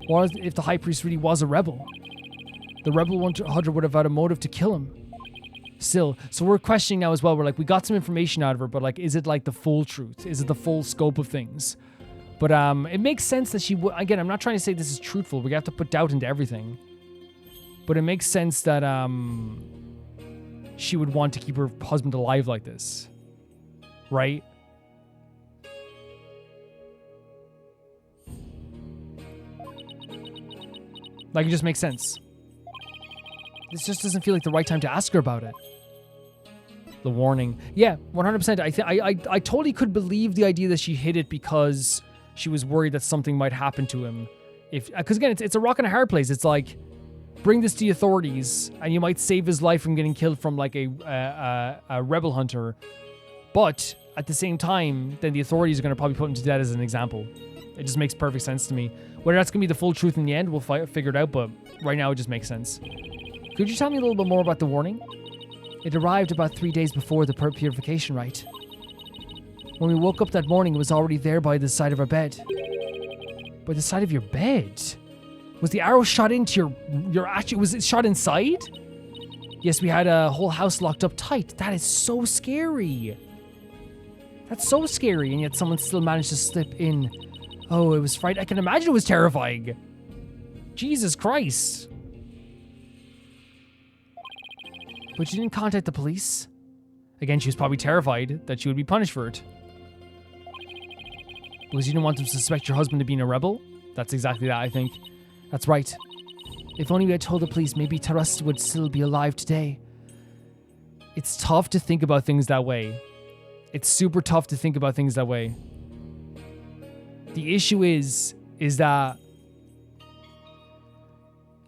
What if the high priest really was a rebel? The rebel hunter would have had a motive to kill him. Still, so we're questioning now as well. We're like, we got some information out of her, but like, is it like the full truth? Is it the full scope of things? But it makes sense that she would. Again, I'm not trying to say this is truthful. We have to put doubt into everything. But it makes sense that she would want to keep her husband alive like this, right? Like, it just makes sense. This just doesn't feel like the right time to ask her about it. The warning. Yeah, 100%. I totally could believe the idea that she hid it because she was worried that something might happen to him. Because again, it's a rock and a hard place. It's like, bring this to the authorities, and you might save his life from getting killed from like a rebel hunter. But at the same time, then the authorities are going to probably put him to death as an example. It just makes perfect sense to me. Whether that's going to be the full truth in the end, we'll figure it out. But right now, it just makes sense. Could you tell me a little bit more about the warning? It arrived about 3 days before the purification rite. When we woke up that morning, it was already there by the side of our bed. By the side of your bed? Was the arrow shot into your actually, was it shot inside? Yes, we had a whole house locked up tight. That is so scary. That's so scary, and yet someone still managed to slip in. Oh, it was frightening. I can imagine it was terrifying. Jesus Christ. But you didn't contact the police? Again, she was probably terrified that she would be punished for it. Because you didn't want them to suspect your husband of being a rebel? That's exactly that, I think. That's right. If only we had told the police, maybe Taras would still be alive today. It's tough to think about things that way. It's super tough to think about things that way. The issue is that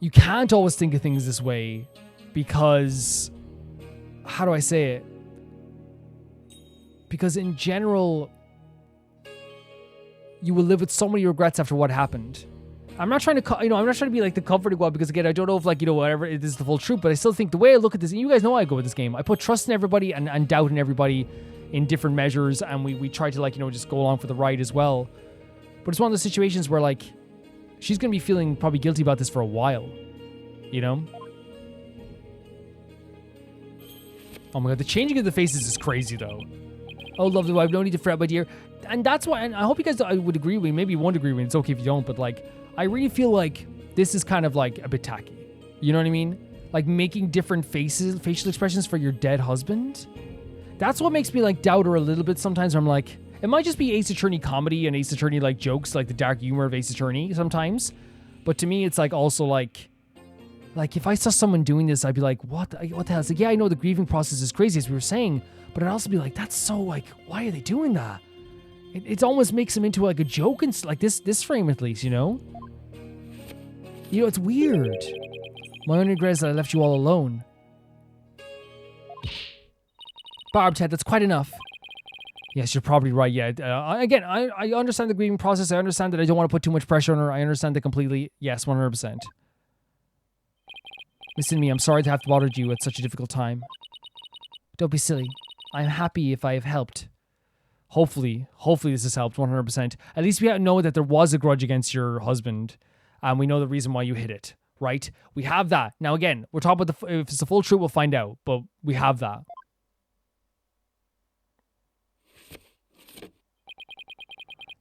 you can't always think of things this way because, how do I say it? Because in general, you will live with so many regrets after what happened. I'm not trying to, I'm not trying to be like the comforting one because again, I don't know if like, whatever, this is the full truth, but I still think the way I look at this, and you guys know I go with this game, I put trust in everybody and doubt in everybody in different measures, and we try to, like, just go along for the ride as well. But it's one of those situations where, like, she's going to be feeling probably guilty about this for a while, Oh my god, the changing of the faces is crazy, though. Oh, lovely wife, no need to fret, my dear. And that's why, and I hope you guys would agree with me. Maybe you won't agree with me. It's okay if you don't, but, like, I really feel like this is kind of, like, a bit tacky. You know what I mean? Like, making different facial expressions for your dead husband. That's what makes me, like, doubt her a little bit sometimes, where I'm like, it might just be Ace Attorney comedy and Ace Attorney, like, jokes, like the dark humor of Ace Attorney sometimes. But to me, it's, like, also, like, if I saw someone doing this, I'd be like, what the hell? It's like, yeah, I know the grieving process is crazy, as we were saying, but I'd also be like, that's so, like, why are they doing that? It almost makes them into, like, a joke, and like this frame at least, it's weird. My only regret is that I left you all alone. Barb, Ted, that's quite enough. Yes, you're probably right. Yeah. Again, I understand the grieving process. I understand that I don't want to put too much pressure on her. I understand that completely. Yes, 100%. Listen to me. I'm sorry to have bothered you at such a difficult time. Don't be silly. I'm happy if I have helped. Hopefully this has helped 100%. At least we know that there was a grudge against your husband, and we know the reason why you hid it, right? We have that. Now, again, we're talking about if it's the full truth, we'll find out, but we have that.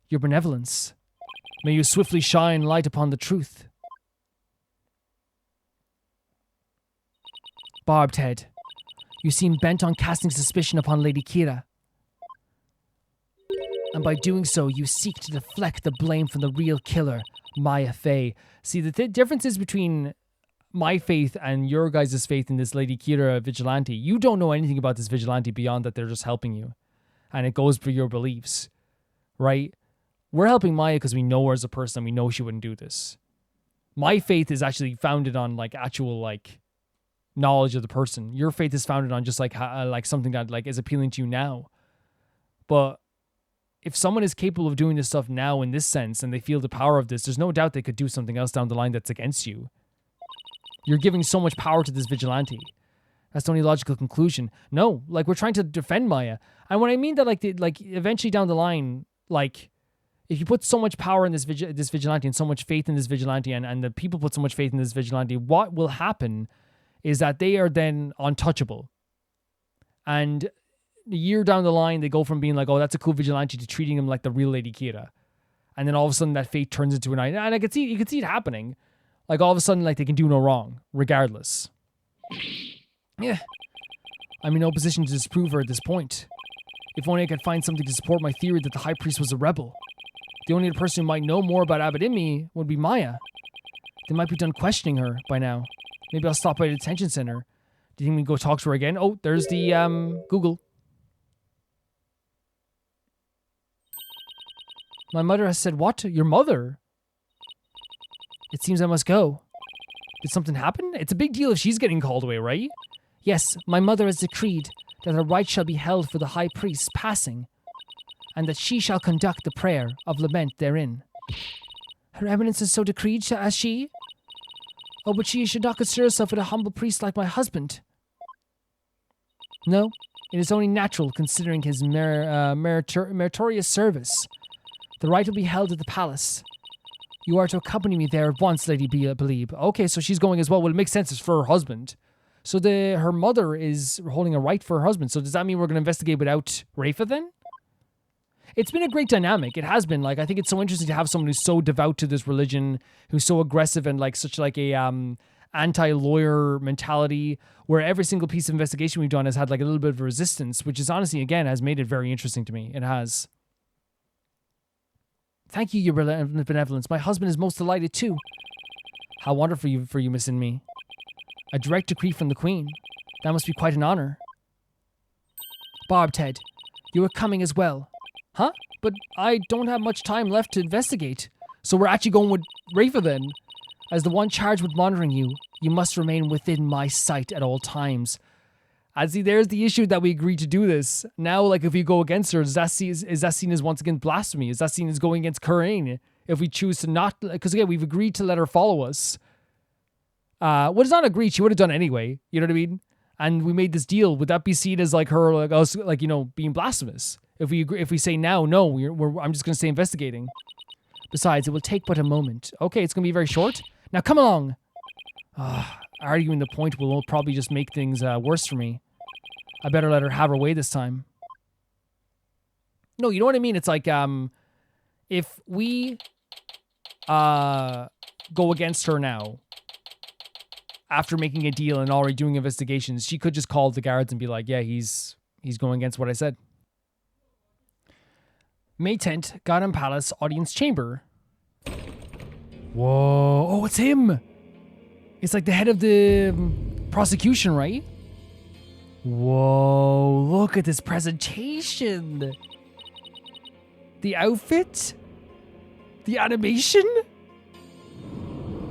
Your benevolence. May you swiftly shine light upon the truth. Barb, Ted, you seem bent on casting suspicion upon Lady Kira. And by doing so, you seek to deflect the blame from the real killer, Maya Fey. See, the differences between my faith and your guys' faith in this Lady Kira vigilante, you don't know anything about this vigilante beyond that they're just helping you. And it goes for your beliefs, right? We're helping Maya because we know her as a person and we know she wouldn't do this. My faith is actually founded on, like, actual, like, knowledge of the person. Your faith is founded on just, like, something that, like, is appealing to you now. But if someone is capable of doing this stuff now in this sense and they feel the power of this, there's no doubt they could do something else down the line that's against you. You're giving so much power to this vigilante. That's the only logical conclusion. No, like, we're trying to defend Maya. And when I mean that, like eventually down the line, like, if you put so much power in this vigilante and so much faith in this vigilante and the people put so much faith in this vigilante, what will happen is that they are then untouchable. And a year down the line, they go from being like, oh, that's a cool vigilante, to treating him like the real Lady Kira. And then all of a sudden that fate turns into an eye. And you can see it happening. Like, all of a sudden, like, they can do no wrong, regardless. Yeah. I'm in no position to disprove her at this point. If only I could find something to support my theory that the High Priest was a rebel. The only person who might know more about Abbot Imi would be Maya. They might be done questioning her by now. Maybe I'll stop by the detention center. Do you think we can go talk to her again? Oh, there's the Google. My mother has said, what? Your mother? It seems I must go. Did something happen? It's a big deal if she's getting called away, right? Yes, my mother has decreed that a rite shall be held for the High Priest's passing, and that she shall conduct the prayer of lament therein. Her Eminence is so decreed, as she? Oh, but she should not consider herself with a humble priest like my husband. No, it is only natural, considering his meritorious service. The rite will be held at the palace. You are to accompany me there at once, Lady Believe. Okay, so she's going as well. Well, it makes sense. It's for her husband. So her mother is holding a rite for her husband. So does that mean we're going to investigate without Rayfa then? It's been a great dynamic. It has been. Like, I think it's so interesting to have someone who's so devout to this religion, who's so aggressive and like such like a anti-lawyer mentality, where every single piece of investigation we've done has had like a little bit of resistance, which is honestly, again, has made it very interesting to me. It has. Thank you, your benevolence. My husband is most delighted too. How wonderful for you, Miss and me. A direct decree from the Queen. That must be quite an honor. Barb, Ted, you are coming as well. Huh? But I don't have much time left to investigate. So we're actually going with Rayfa then. As the one charged with monitoring you, you must remain within my sight at all times. And see, there's the issue that we agreed to do this. Now, like, if we go against her, is that seen as once again blasphemy? Is that seen as going against Kurain? If we choose to not, because again, we've agreed to let her follow us. What is not agreed, she would have done anyway. You know what I mean? and we made this deal, would that be seen as like her, like us, like, you know, being blasphemous? If we agree, if we say now, no, I'm just going to stay investigating. Besides, it will take but a moment. Okay, it's going to be very short. Now come along. Arguing the point will probably just make things worse for me. I better let her have her way this time. No, you know what I mean? It's like, if we go against her now, after making a deal and already doing investigations, she could just call the guards and be like, yeah, he's going against what I said. May 10th, Gotham Palace Audience Chamber. Whoa. Oh, it's him. It's like the head of the prosecution, right? Whoa. Look at this presentation. The outfit. The animation.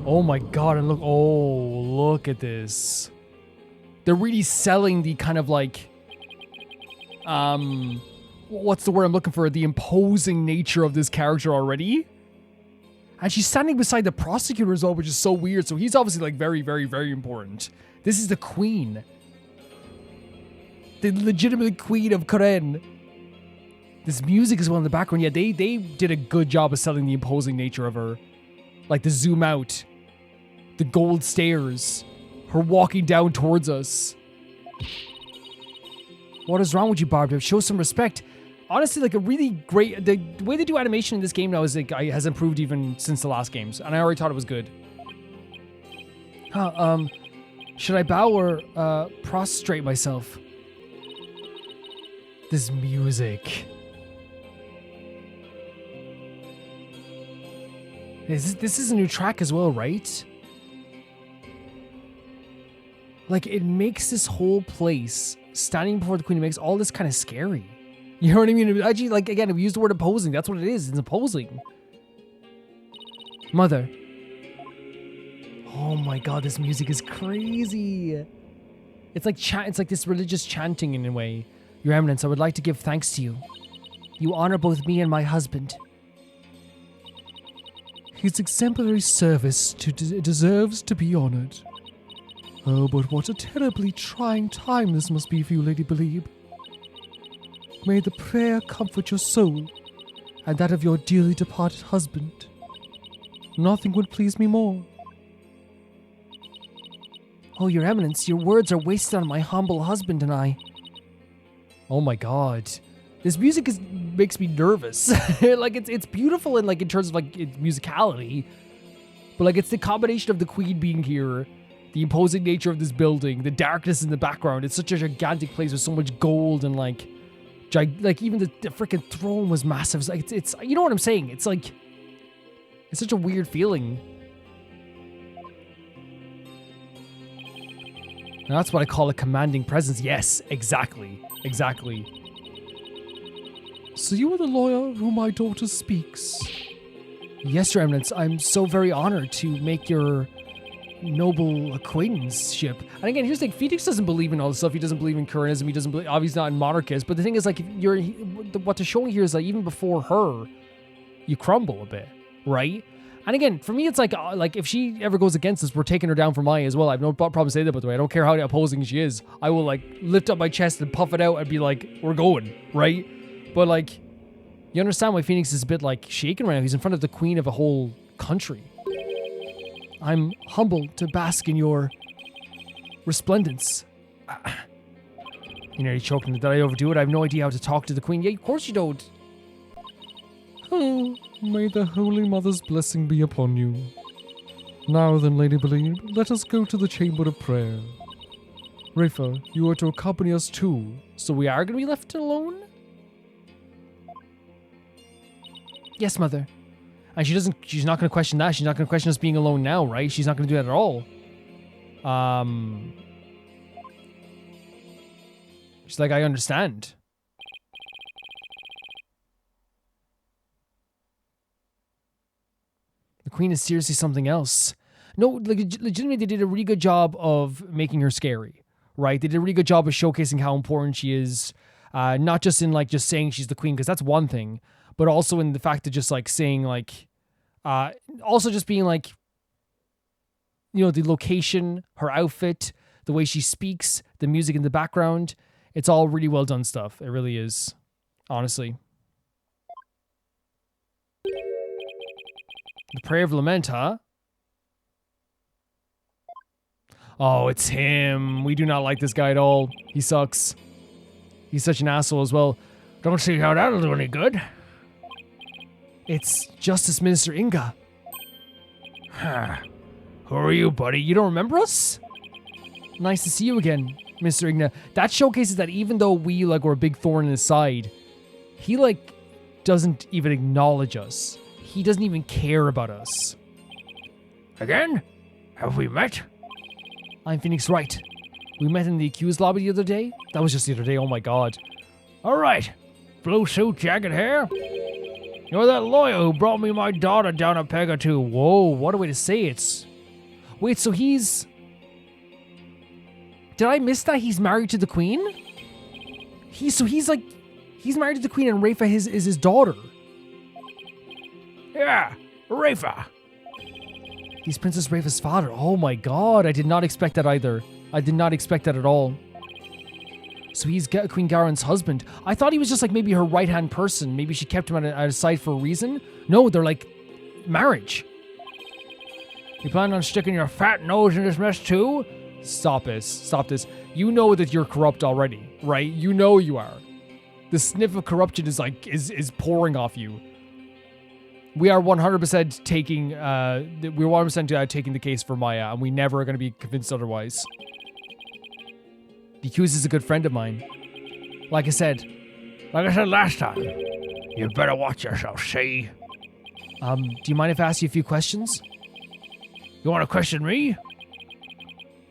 Oh my god. And look at this. They're really selling the kind of like, what's the word I'm looking for? The imposing nature of this character already. And she's standing beside the prosecutor as well, which is so weird. So he's obviously like very, very, very important. This is the queen. The legitimate queen of Karen. This music as well in the background. Yeah, they did a good job of selling the imposing nature of her. Like the zoom out. The gold stairs. Her walking down towards us. What is wrong with you, Barbara? Show some respect. Honestly, like a really great... The way they do animation in this game now is like, has improved even since the last games. And I already thought it was good. Should I bow or prostrate myself? This music. This is a new track as well, right? Like, it makes this whole place, standing before the queen, it makes all this kind of scary. You know what I mean? Actually, like, again, if we use the word imposing, that's what it is. It's imposing. Mother. Oh my god, this music is crazy. It's like it's like this religious chanting in a way. Your Eminence, I would like to give thanks to you. You honor both me and my husband. His exemplary service deserves to be honored. Oh, but what a terribly trying time this must be for you, Lady Believe. May the prayer comfort your soul, and that of your dearly departed husband. Nothing would please me more. Oh, Your Eminence, your words are wasted on my humble husband and I. Oh my god. This music makes me nervous. Like, it's beautiful in, like, in terms of, like, its musicality. But, like, it's the combination of the queen being here, the imposing nature of this building, the darkness in the background. It's such a gigantic place with so much gold and, like even the freaking throne was massive. It's like, it's you know what I'm saying? It's like, it's such a weird feeling. Now that's what I call a commanding presence. Yes, exactly. Exactly. So you are the lawyer whom my daughter speaks? Yes, Your Eminence. I'm so very honored to make your noble acquaintanceship. And again, here's the thing. Phoenix doesn't believe in all this stuff. He doesn't believe in Curanism. He doesn't believe... Obviously not in monarchists. But the thing is, like, what they're showing here is, like, even before her, you crumble a bit, right? And again, for me, it's like if she ever goes against us, we're taking her down for Maya as well. I have no problem saying that, by the way. I don't care how opposing she is. I will, like, lift up my chest and puff it out and be like, we're going, right? But, like, you understand why Phoenix is a bit, like, shaken right now. He's in front of the queen of a whole country. I'm humbled to bask in your resplendence. You know, you're choking. Did I overdo it? I have no idea how to talk to the queen. Yeah, of course you don't. Oh, may the Holy Mother's blessing be upon you. Now then, Lady Believe, let us go to the chamber of prayer. Rayfa, you are to accompany us too. So we are going to be left alone? Yes, Mother. And she's not going to question that. She's not going to question us being alone now, right? She's not going to do that at all. She's like, I understand. The queen is seriously something else. No, like, legitimately, they did a really good job of making her scary, right? They did a really good job of showcasing how important she is. Not just in, like, just saying she's the queen, because that's one thing. But also in the fact of just, like, saying, like... also just being, like... You know, the location, her outfit, the way she speaks, the music in the background. It's all really well done stuff. It really is, honestly. The Prayer of Lament, huh? Oh, it's him. We do not like this guy at all. He sucks. He's such an asshole as well. Don't see how that'll do any good. It's Justice Minister Inga. Huh. Who are you, buddy? You don't remember us? Nice to see you again, Mr. Igna. That showcases that even though we were a big thorn in his side, he doesn't even acknowledge us. He doesn't even care about us. Again? Have we met? I'm Phoenix Wright. We met in the accused lobby the other day? That was just the other day, oh my god. Alright. Blue suit, jacket, hair? You're that lawyer who brought me my daughter down a peg or two. Whoa, what a way to say it. Wait, so he's... Did I miss that he's married to the queen? He's married to the queen and Rayfa is his daughter. Yeah, Rayfa. He's Princess Rayfa's father. Oh my god, I did not expect that either. I did not expect that at all. So he's Queen Garen's husband. I thought he was just maybe her right-hand person. Maybe she kept him at a side for a reason. No, they're marriage. You plan on sticking your fat nose in this mess too? Stop this. Stop this. You know that you're corrupt already, right? You know you are. The sniff of corruption is pouring off you. We are 100% taking taking the case for Maya, and we never are going to be convinced otherwise. The accused is a good friend of mine. Like I said last time, you better watch yourself, see? Do you mind if I ask you a few questions? You want to question me?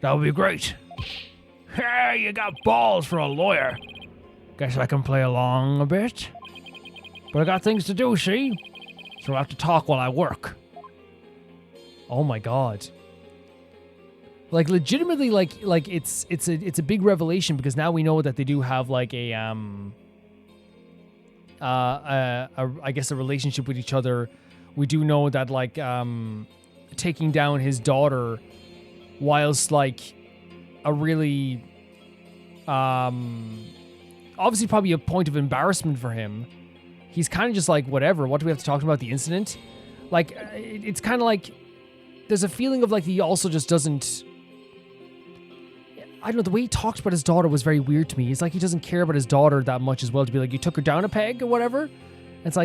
That would be great. Hey, you got balls for a lawyer. Guess I can play along a bit. But I got things to do, see? So I have to talk while I work. Oh my god. Legitimately, it's a big revelation because now we know that they do have I guess a relationship with each other. We do know that taking down his daughter, whilst a really obviously probably a point of embarrassment for him. He's kind of just whatever. What do we have to talk about the incident? It's kind of there's a feeling of he also just doesn't. I don't know, the way he talks about his daughter was very weird to me. It's he doesn't care about his daughter that much as well, to be you took her down a peg or whatever. It's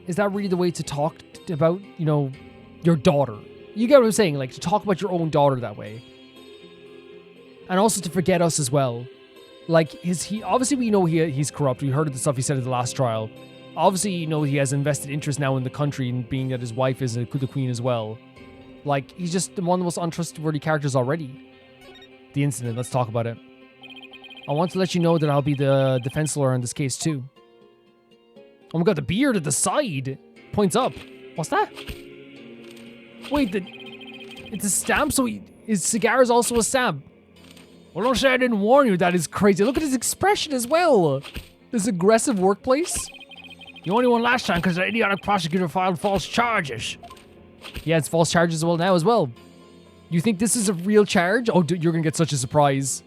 is that really the way to talk about, your daughter? You get what I'm saying? To talk about your own daughter that way. And also to forget us as well. He obviously we know he's corrupt. We heard of the stuff he said at the last trial. Obviously, he has invested interest now in the country, and being that his wife is the queen as well. He's just one of the most untrustworthy characters already. The incident, let's talk about it. I want to let you know that I'll be the defense lawyer in this case too. Oh my god, the beard at the side points up. What's that? Wait, it's a stamp, so his cigar is also a stamp. Well, don't say I didn't warn you. That is crazy. Look at his expression as well. This aggressive workplace. You only won last time because the idiotic prosecutor filed false charges. Yeah, it's false charges now as well. You think this is a real charge? Oh, you're going to get such a surprise.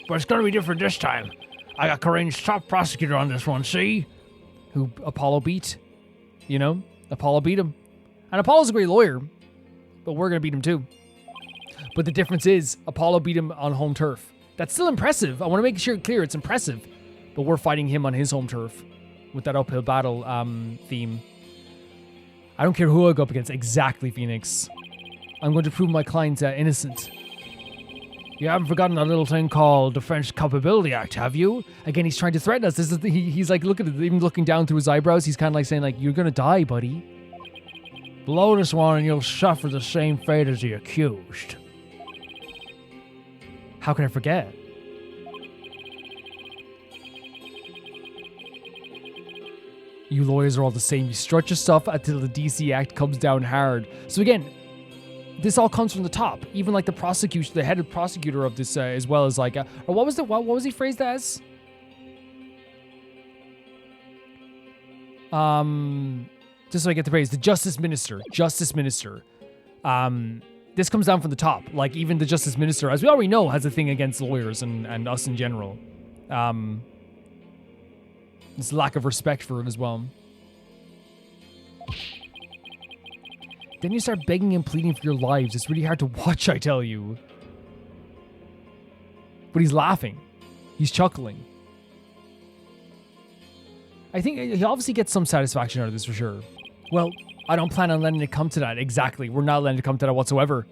But it's going to be different this time. I got Corinne's top prosecutor on this one, see? Who Apollo beat. Apollo beat him. And Apollo's a great lawyer. But we're going to beat him too. But the difference is, Apollo beat him on home turf. That's still impressive. I want to make sure clear it's impressive. But we're fighting him on his home turf. With that uphill battle theme. I don't care who I go up against. Exactly, Phoenix. I'm going to prove my client's innocent. You haven't forgotten that little thing called the French Culpability Act, have you? Again, he's trying to threaten us. He's look at it, even looking down through his eyebrows. He's kind of saying, you're going to die, buddy. Blow this one and you'll suffer the same fate as the accused. How can I forget? You lawyers are all the same. You strut your stuff until the DC Act comes down hard. So again, this all comes from the top. Even the prosecution, the head prosecutor of this, as well as or what was he phrased as? Just so I get the phrase, the justice minister. this comes down from the top. Like, even the Justice Minister, as we already know, has a thing against lawyers and us in general. This lack of respect for it as well. Then you start begging and pleading for your lives. It's really hard to watch, I tell you. But he's laughing. He's chuckling. I think he obviously gets some satisfaction out of this for sure. Well, I don't plan on letting it come to that. Exactly. We're not letting it come to that whatsoever.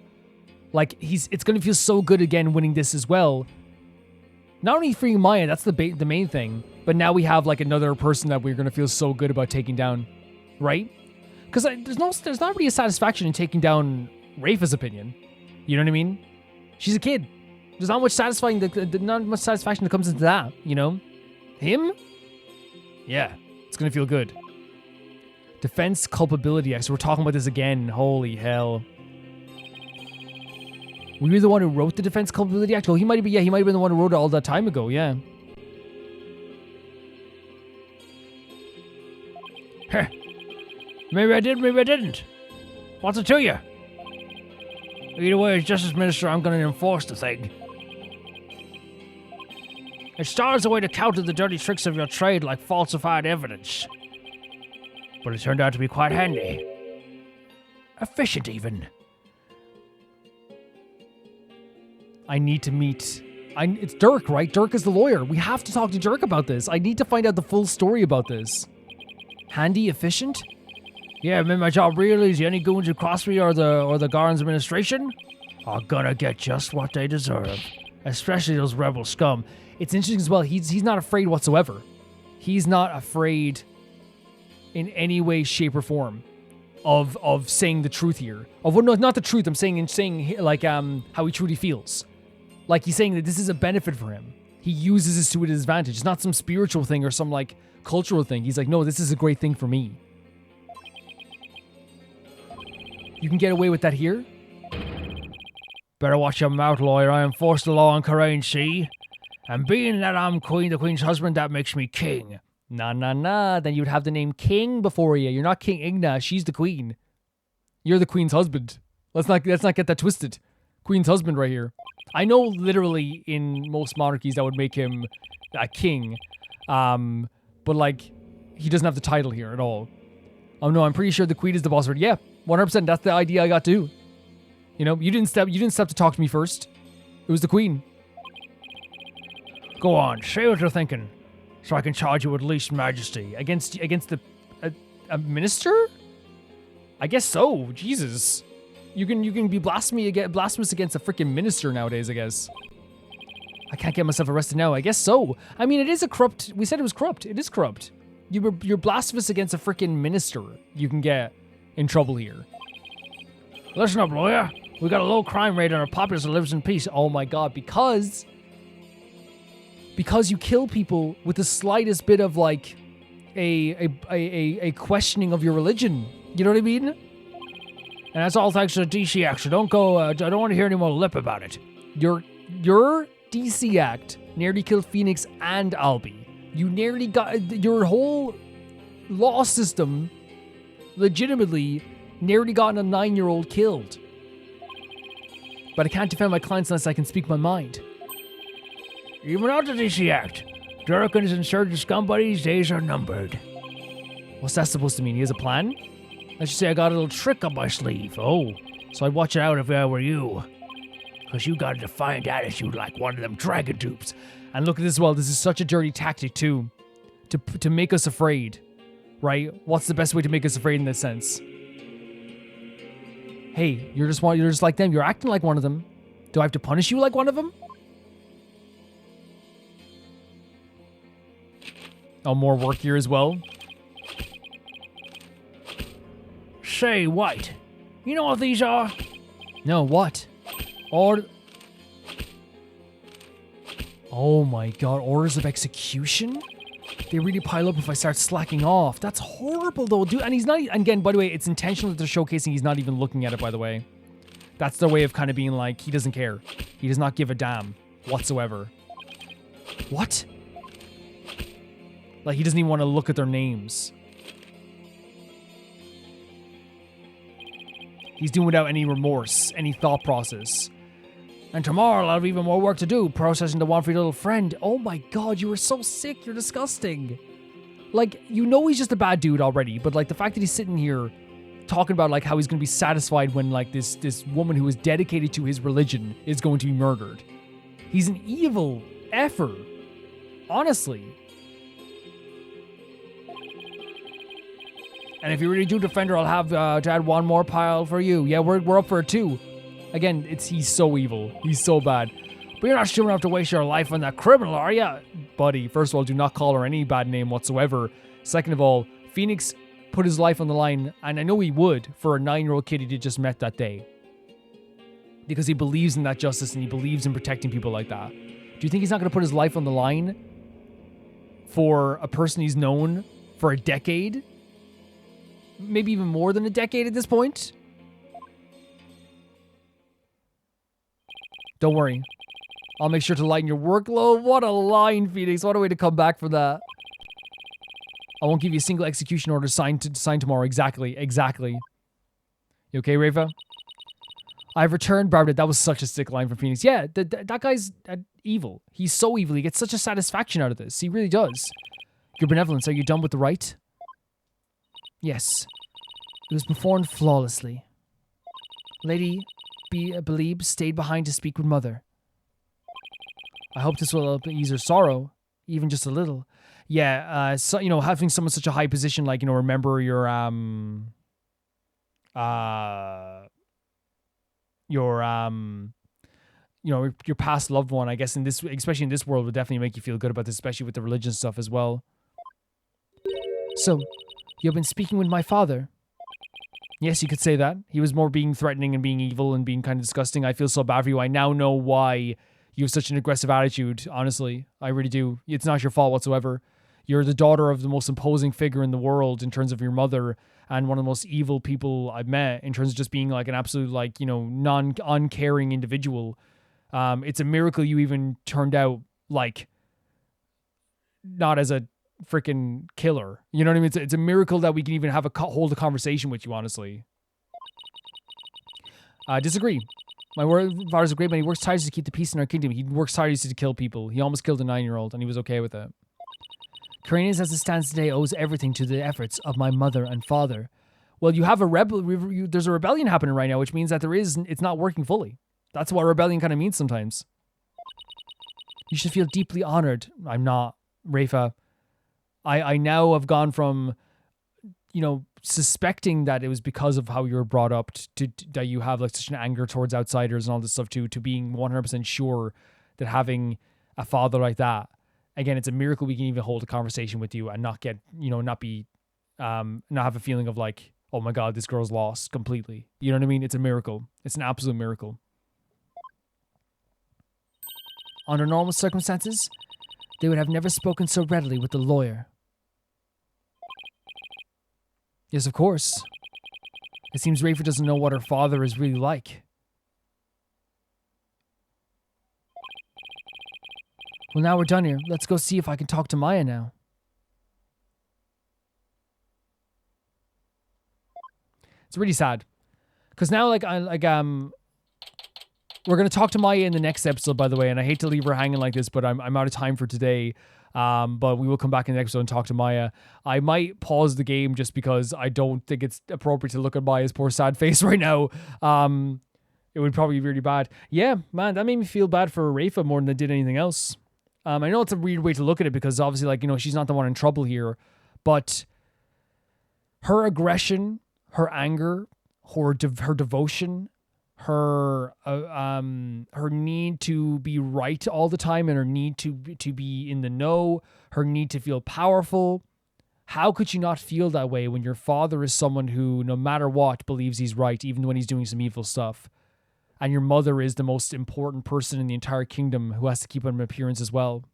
Like, it's going to feel so good again winning this as well. Not only freeing Maya, that's the main thing, but now we have like another person that we're going to feel so good about taking down, right? Because there's not really a satisfaction in taking down Rayfa's opinion. You know what I mean? She's a kid. There's not much not much satisfaction that comes into that, you know? Him? Yeah, it's going to feel good. Defense culpability. So we're talking about this again. Holy hell. Were you the one who wrote the Defense Culpability Act? Oh, he might have been the one who wrote it all that time ago, yeah. Heh. Maybe I did, maybe I didn't. What's it to you? Either way, as Justice Minister, I'm going to enforce the thing. It starts a way to counter the dirty tricks of your trade like falsified evidence. But it turned out to be quite handy. Efficient, even. I need to meet... it's Dirk, right? Dirk is the lawyer. We have to talk to Dirk about this. I need to find out the full story about this. Handy, efficient? Yeah, made my job real easy. Any goons who cross me or the Garn's administration are gonna get just what they deserve. Especially those rebel scum. It's interesting as well. He's not afraid whatsoever. He's not afraid in any way, shape, or form of saying the truth here. No, not the truth. I'm saying like how he truly feels. Like he's saying that this is a benefit for him. He uses this to his advantage. It's not some spiritual thing or some like cultural thing. He's like, no, this is a great thing for me. You can get away with that here? Better watch your mouth, lawyer. I enforce the law on Karain Sea. And being that I'm the Queen's husband, that makes me king. Nah. Then you'd have the name King before you. You're not King Igna. She's the Queen. You're the Queen's husband. Let's not get that twisted. Queen's husband right here. I know literally in most monarchies that would make him a king. But like, he doesn't have the title here at all. Oh no, I'm pretty sure the Queen is the boss. Yeah, 100%. That's the idea I got too. You know, you didn't step to talk to me first. It was the Queen. Go on, say what you're thinking, so I can charge you with least majesty against a minister. I guess so. Jesus, you can be blasphemous against a freaking minister nowadays. I guess. I can't get myself arrested now. I guess so. I mean, it is a corrupt. We said it was corrupt. It is corrupt. You're blasphemous against a freaking minister. You can get in trouble here. Listen up, lawyer. We got a low crime rate and our populace lives in peace. Oh my God, because you kill people with the slightest bit of like a questioning of your religion. You know what I mean? And that's all thanks to the DC Act. So don't go. I don't want to hear any more lip about it. Your DC Act nearly killed Phoenix and Albie. You nearly got your whole law system. Legitimately, nearly gotten a 9-year-old killed. But I can't defend my clients unless I can speak my mind. Even out the DC Act, Dirk and his insurgent scum buddies' days are numbered. What's that supposed to mean? He has a plan? Let's just say I got a little trick up my sleeve. Oh, so I'd watch it out if I were you. Because you got a defiant attitude like one of them dragon dupes. And look at this as well. This is such a dirty tactic too. To make us afraid. Right? What's the best way to make us afraid in this sense? Hey, you're just like them. You're acting like one of them. Do I have to punish you like one of them? Oh, more work here as well. Say, White, you know what these are? No, what? Oh my God, orders of execution? They really pile up if I start slacking off. That's horrible though, dude. And he's not, again, by the way, it's intentional that they're showcasing he's not even looking at it, by the way. That's their way of kind of being like, he doesn't care. He does not give a damn whatsoever. What? Like, he doesn't even want to look at their names. He's doing without any remorse, any thought process. And tomorrow I'll have even more work to do, processing the one for your little friend. Oh my god, you are so sick. You're disgusting. Like, you know he's just a bad dude already, but like the fact that he's sitting here talking about like how he's going to be satisfied when like this woman who is dedicated to his religion is going to be murdered. He's an evil effer. Honestly. And if you really do defend her, I'll have to add one more pile for you. Yeah, we're up for it too. Again, he's so evil. He's so bad. But you're not sure enough to waste your life on that criminal, are you? Buddy, first of all, do not call her any bad name whatsoever. Second of all, Phoenix put his life on the line, and I know he would, for a 9-year-old kid he just met that day. Because he believes in that justice and he believes in protecting people like that. Do you think he's not going to put his life on the line for a person he's known for a decade? Maybe even more than a decade at this point? Don't worry. I'll make sure to lighten your workload. What a line, Phoenix. What a way to come back from that. I won't give you a single execution order signed tomorrow. Exactly. You okay, Rayfa? I've returned, Barbara. That was such a sick line from Phoenix. Yeah, that guy's evil. He's so evil. He gets such a satisfaction out of this. He really does. Your benevolence, are you done with the right? Yes. It was performed flawlessly. Lady Belieb stayed behind to speak with Mother. I hope this will help ease her sorrow, even just a little. Yeah, so, you know, having someone such a high position, like, you know, remember your you know, your past loved one, I guess in this, especially in this world, would definitely make you feel good about this, especially with the religion stuff as well. So, you've been speaking with my father? Yes, you could say that. He was more being threatening and being evil and being kind of disgusting. I feel so bad for you. I now know why you have such an aggressive attitude, honestly. I really do. It's not your fault whatsoever. You're the daughter of the most imposing figure in the world in terms of your mother, and one of the most evil people I've met in terms of just being like an absolute, like, you know, uncaring individual. It's a miracle you even turned out, like, not as a freaking killer. You know what I mean? It's a miracle that we can even have hold a conversation with you, honestly. Disagree. My father's a great man. He works tirelessly to keep the peace in our kingdom. He works tirelessly to kill people. He almost killed a 9-year-old, and he was okay with it. Karenius, as it stands today, owes everything to the efforts of my mother and father. Well, you have there's a rebellion happening right now, which means that it's not working fully. That's what rebellion kind of means sometimes. You should feel deeply honored. I'm not, Rayfa. I now have gone from, you know, suspecting that it was because of how you were brought up to that you have like such an anger towards outsiders and all this stuff to being 100% sure that having a father like that, again, it's a miracle we can even hold a conversation with you and not get, you know, not have a feeling of like, oh my God, this girl's lost completely. You know what I mean? It's a miracle. It's an absolute miracle. Under normal circumstances, they would have never spoken so readily with the lawyer. Yes, of course. It seems Rayfa doesn't know what her father is really like. Well, now we're done here. Let's go see if I can talk to Maya now. It's really sad. Because now, we're going to talk to Maya in the next episode, by the way, and I hate to leave her hanging like this, but I'm out of time for today. But we will come back in the next episode and talk to Maya. I might pause the game just because I don't think it's appropriate to look at Maya's poor sad face right now. It would probably be really bad. Yeah, man, that made me feel bad for Rayfa more than it did anything else. I know it's a weird way to look at it because obviously, like, you know, she's not the one in trouble here, but her aggression, her anger, her devotion, her need to be right all the time, and her need to be in the know, her need to feel powerful. How could you not feel that way when your father is someone who, no matter what, believes he's right, even when he's doing some evil stuff? And your mother is the most important person in the entire kingdom who has to keep up an appearance as well.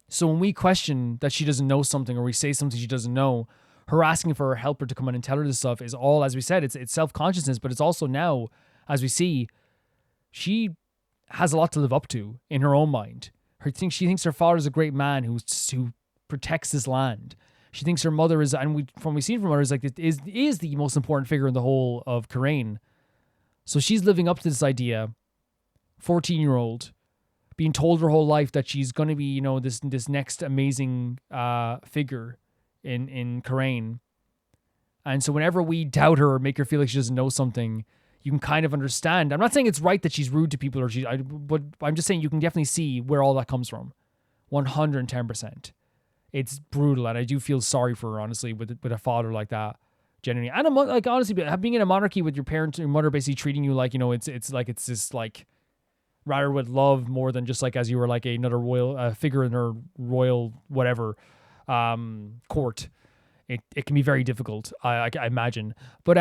So when we question that she doesn't know something, or we say something she doesn't know, her asking for her helper to come in and tell her this stuff is all, as we said, it's self-consciousness, but it's also now, as we see, she has a lot to live up to in her own mind. She thinks her father is a great man who protects this land. She thinks her mother is, and we've seen from her, is like it is the most important figure in the whole of Karain. So she's living up to this idea. 14-year-old, being told her whole life that she's going to be, you know, this next amazing figure in Karain. And so whenever we doubt her or make her feel like she doesn't know something, you can kind of understand. I'm not saying it's right that she's rude to people, but I'm just saying you can definitely see where all that comes from. 110%. It's brutal, and I do feel sorry for her, honestly, with a father like that, genuinely. And like honestly, being in a monarchy with your parents, your mother basically treating you like, you know, it's this like rather with love more than just like as you were like another royal figure in her royal whatever court. It can be very difficult, I imagine. But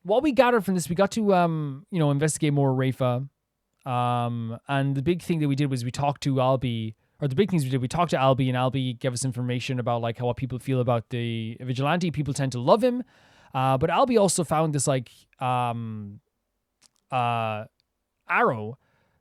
what we gathered from this, we got to investigate more Rayfa. And the big thing that we did was we talked to Albie, or the big things we did, we talked to Albie, and Albie gave us information about like how what people feel about the vigilante. People tend to love him. But Albie also found this like arrow.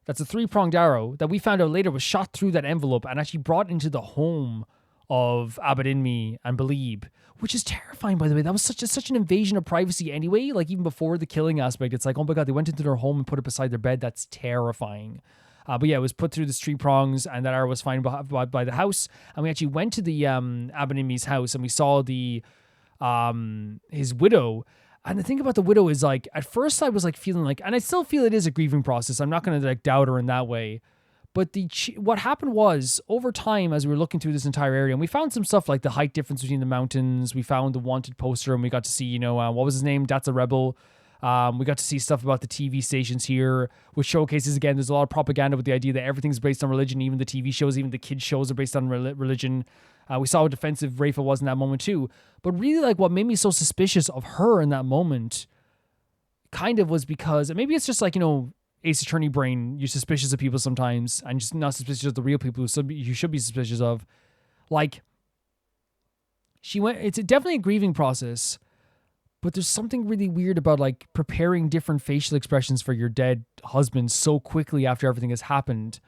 That's a 3-pronged arrow that we found out later was shot through that envelope and actually brought into the home of Abed Inmi and Balib, which is terrifying, by the way. That was such an invasion of privacy anyway. Like even before the killing aspect, it's like, oh my God, they went into their home and put it beside their bed. That's terrifying. But yeah, it was put through the 3 prongs, and that arrow was found by the house. And we actually went to the Abed Inmi's house, and we saw the his widow. And the thing about the widow is like, at first I was like feeling like, and I still feel it is a grieving process. I'm not going to like doubt her in that way. But what happened was, over time, as we were looking through this entire area, and we found some stuff like the height difference between the mountains. We found the wanted poster, and we got to see, what was his name? That's a Rebel. We got to see stuff about the TV stations here, which showcases, again, there's a lot of propaganda with the idea that everything's based on religion. Even the TV shows, even the kids' shows are based on religion. We saw how defensive Rayfa was in that moment too. But really, like, what made me so suspicious of her in that moment kind of was because, and maybe it's just like, Ace Attorney brain, you're suspicious of people sometimes, and just not suspicious of the real people you should be suspicious of. Like, it's definitely a grieving process, but there's something really weird about like preparing different facial expressions for your dead husband so quickly after everything has happened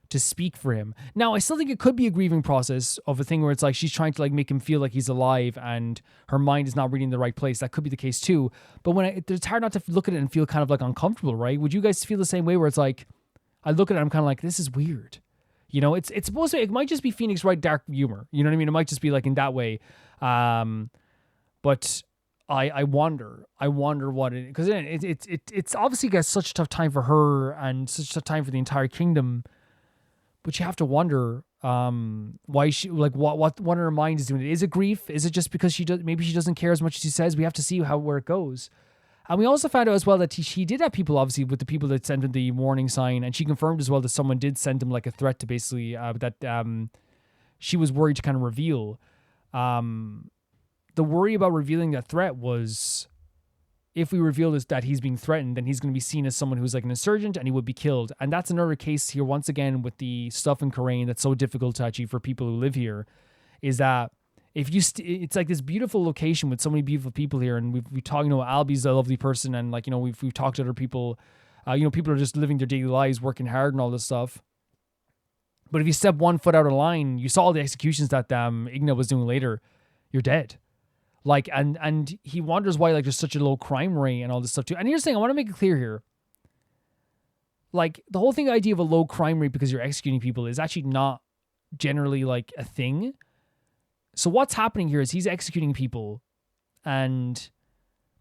to speak for him. Now, I still think it could be a grieving process of a thing where it's like she's trying to like make him feel like he's alive and her mind is not reading the right place. That could be the case too. But it's hard not to look at it and feel kind of like uncomfortable, right? Would you guys feel the same way where it's like, I look at it, I'm kind of like, this is weird. It's supposed to, it might just be Phoenix Wright dark humor. You know what I mean? It might just be like in that way. But I wonder what it, because it's obviously got such a tough time for her and such a tough time for the entire kingdom. But you have to wonder why she, like, what one of her mind is doing. Is it grief? Is it just because maybe she doesn't care as much as she says? We have to see where it goes. And we also found out as well that she did have people, obviously, with the people that sent him the warning sign, and she confirmed as well that someone did send him like a threat to basically that she was worried to kind of reveal. The worry about revealing that threat was, if we reveal this, that he's being threatened, then he's going to be seen as someone who's like an insurgent and he would be killed. And that's another case here, once again, with the stuff in Karain that's so difficult to achieve for people who live here, is that if you, it's like this beautiful location with so many beautiful people here. And we talk, Albie's a lovely person. And like, we've talked to other people, people are just living their daily lives, working hard and all this stuff. But if you step one foot out of line, you saw all the executions that Igna was doing later, you're dead. Like, and he wonders why, like, there's such a low crime rate and all this stuff too. And here's the thing, I want to make it clear here. Like, the whole idea of a low crime rate because you're executing people is actually not generally like a thing. So what's happening here is he's executing people, and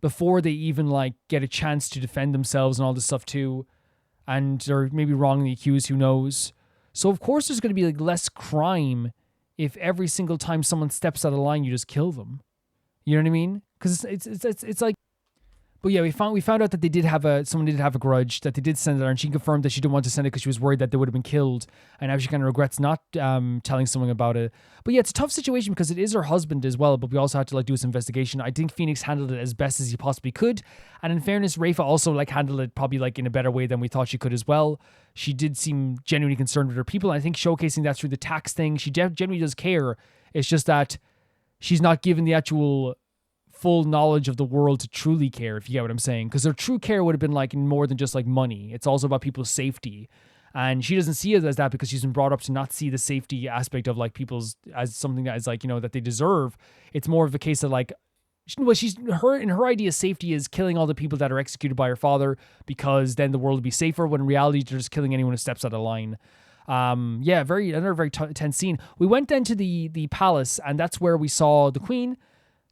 before they even like get a chance to defend themselves and all this stuff too, and they're maybe wrongly accused, who knows. So of course there's going to be like less crime if every single time someone steps out of line, you just kill them. You know what I mean? Because it's like, but yeah, we found out that someone did have a grudge, that they did send it, and she confirmed that she didn't want to send it because she was worried that they would have been killed, and now she kind of regrets not telling someone about it. But yeah, it's a tough situation because it is her husband as well. But we also had to like do this investigation. I think Phoenix handled it as best as he possibly could, and in fairness, Rayfa also like handled it probably like in a better way than we thought she could as well. She did seem genuinely concerned with her people, and I think showcasing that through the tax thing, she genuinely does care. It's just that she's not given the actual full knowledge of the world to truly care, if you get what I'm saying. Because their true care would have been like more than just like money. It's also about people's safety. And she doesn't see it as that because she's been brought up to not see the safety aspect of like people's as something that is like, that they deserve. It's more of a case of like, in her idea, safety is killing all the people that are executed by her father because then the world will be safer, when in reality they're just killing anyone who steps out of line. Another very tense scene. We went then to the palace, and that's where we saw the queen.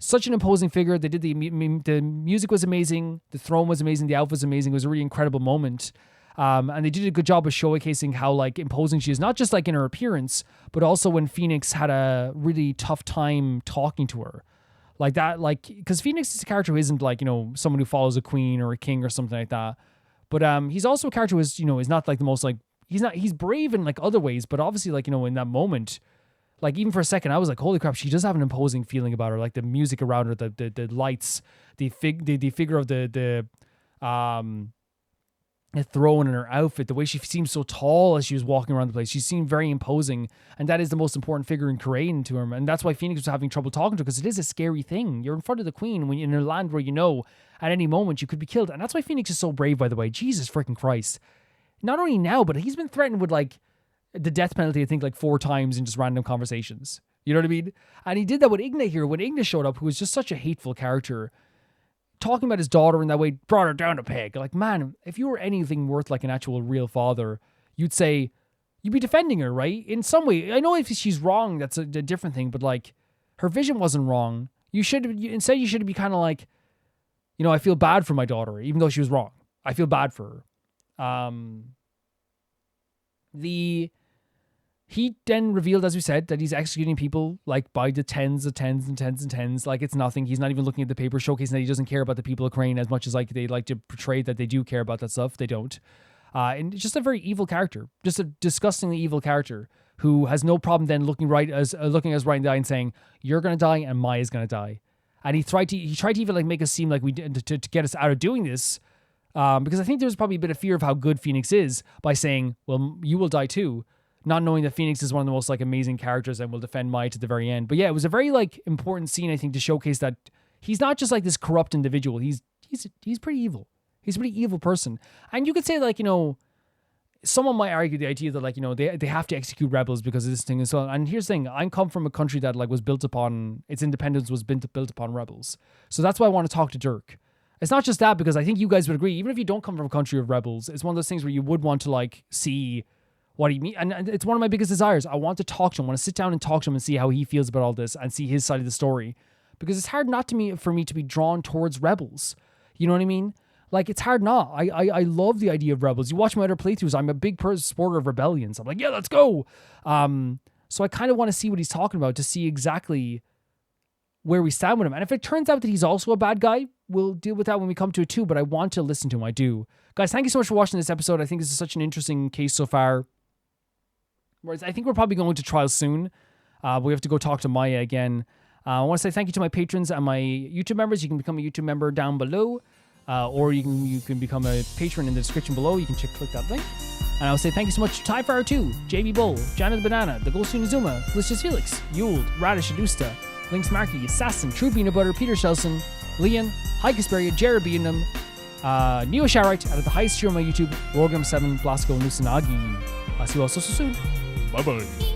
Such an imposing figure. They did the music was amazing, the throne was amazing, the outfit was amazing. It was a really incredible moment. And they did a good job of showcasing how like imposing she is, not just like in her appearance, but also when Phoenix had a really tough time talking to her. Like that, like, because Phoenix is a character who isn't like, someone who follows a queen or a king or something like that. But he's also a character who is, is not like the most like, he's brave in like other ways, but obviously like, in that moment, like even for a second, I was like, holy crap, she does have an imposing feeling about her. Like the music around her, the lights, the figure of the throne in her outfit, the way she seemed so tall as she was walking around the place. She seemed very imposing, and that is the most important figure in Korean to him. And that's why Phoenix was having trouble talking to her, because it is a scary thing. You're in front of the queen when you're in a land where at any moment you could be killed. And that's why Phoenix is so brave, by the way. Jesus freaking Christ. Not only now, but he's been threatened with like the death penalty, I think like 4 times in just random conversations. You know what I mean? And he did that with Igna here when Igna showed up, who was just such a hateful character. Talking about his daughter in that way brought her down a peg. Like, man, if you were anything worth like an actual real father, you'd be defending her, right? In some way. I know if she's wrong, that's a different thing, but like her vision wasn't wrong. Instead you should be kind of like, I feel bad for my daughter, even though she was wrong. I feel bad for her. He then revealed, as we said, that he's executing people like by the tens and tens, like it's nothing. He's not even looking at the paper, showcasing that he doesn't care about the people of Ukraine as much as like they like to portray that they do care about that stuff. They don't. And just a very evil character, just a disgustingly evil character who has no problem then looking us right in the eye and saying, "You're gonna die and Maya's gonna die." And he tried to even like make us seem like we did to get us out of doing this, because I think there's probably a bit of fear of how good Phoenix is by saying, "Well, you will die too." Not knowing that Phoenix is one of the most like amazing characters and will defend Maya to the very end. But yeah, it was a very like important scene, I think, to showcase that he's not just like this corrupt individual. He's pretty evil. He's a pretty evil person. And you could say like, someone might argue the idea that like, they have to execute rebels because of this thing as well. And here's the thing, I come from a country that like was built upon, its independence was built upon rebels. So that's why I want to talk to Dirk. It's not just that, because I think you guys would agree, even if you don't come from a country of rebels, it's one of those things where you would want to like see what he means. And it's one of my biggest desires. I want to talk to him. I want to sit down and talk to him and see how he feels about all this and see his side of the story. Because it's hard not for me to be drawn towards rebels. You know what I mean? Like, it's hard not. I love the idea of rebels. You watch my other playthroughs, I'm a big supporter of rebellions. I'm like, yeah, let's go. So I kind of want to see what he's talking about, to see exactly where we stand with him. And if it turns out that he's also a bad guy, we'll deal with that when we come to it too. But I want to listen to him. I do. Guys, thank you so much for watching this episode. I think this is such an interesting case so far. Whereas I think we're probably going to trial soon. We have to go talk to Maya again. I want to say thank you to my patrons and my YouTube members. You can become a YouTube member down below, or you can become a patron in the description below. You can click that link. And I'll say thank you so much to Ty Fire 2, JB Bull, Janet the Banana, The Ghost Unizuma, Felicious Felix, Yuld, Radish Adusta, Lynx Markey, Assassin, True Peanut Butter, Peter Shelson, Leon, High Casperia, Jared Beanham, Neo Sharite, out of the highest tier on my YouTube, Rorgum7, Blasco, Nusanagi. I'll see you all so soon. Bye-bye.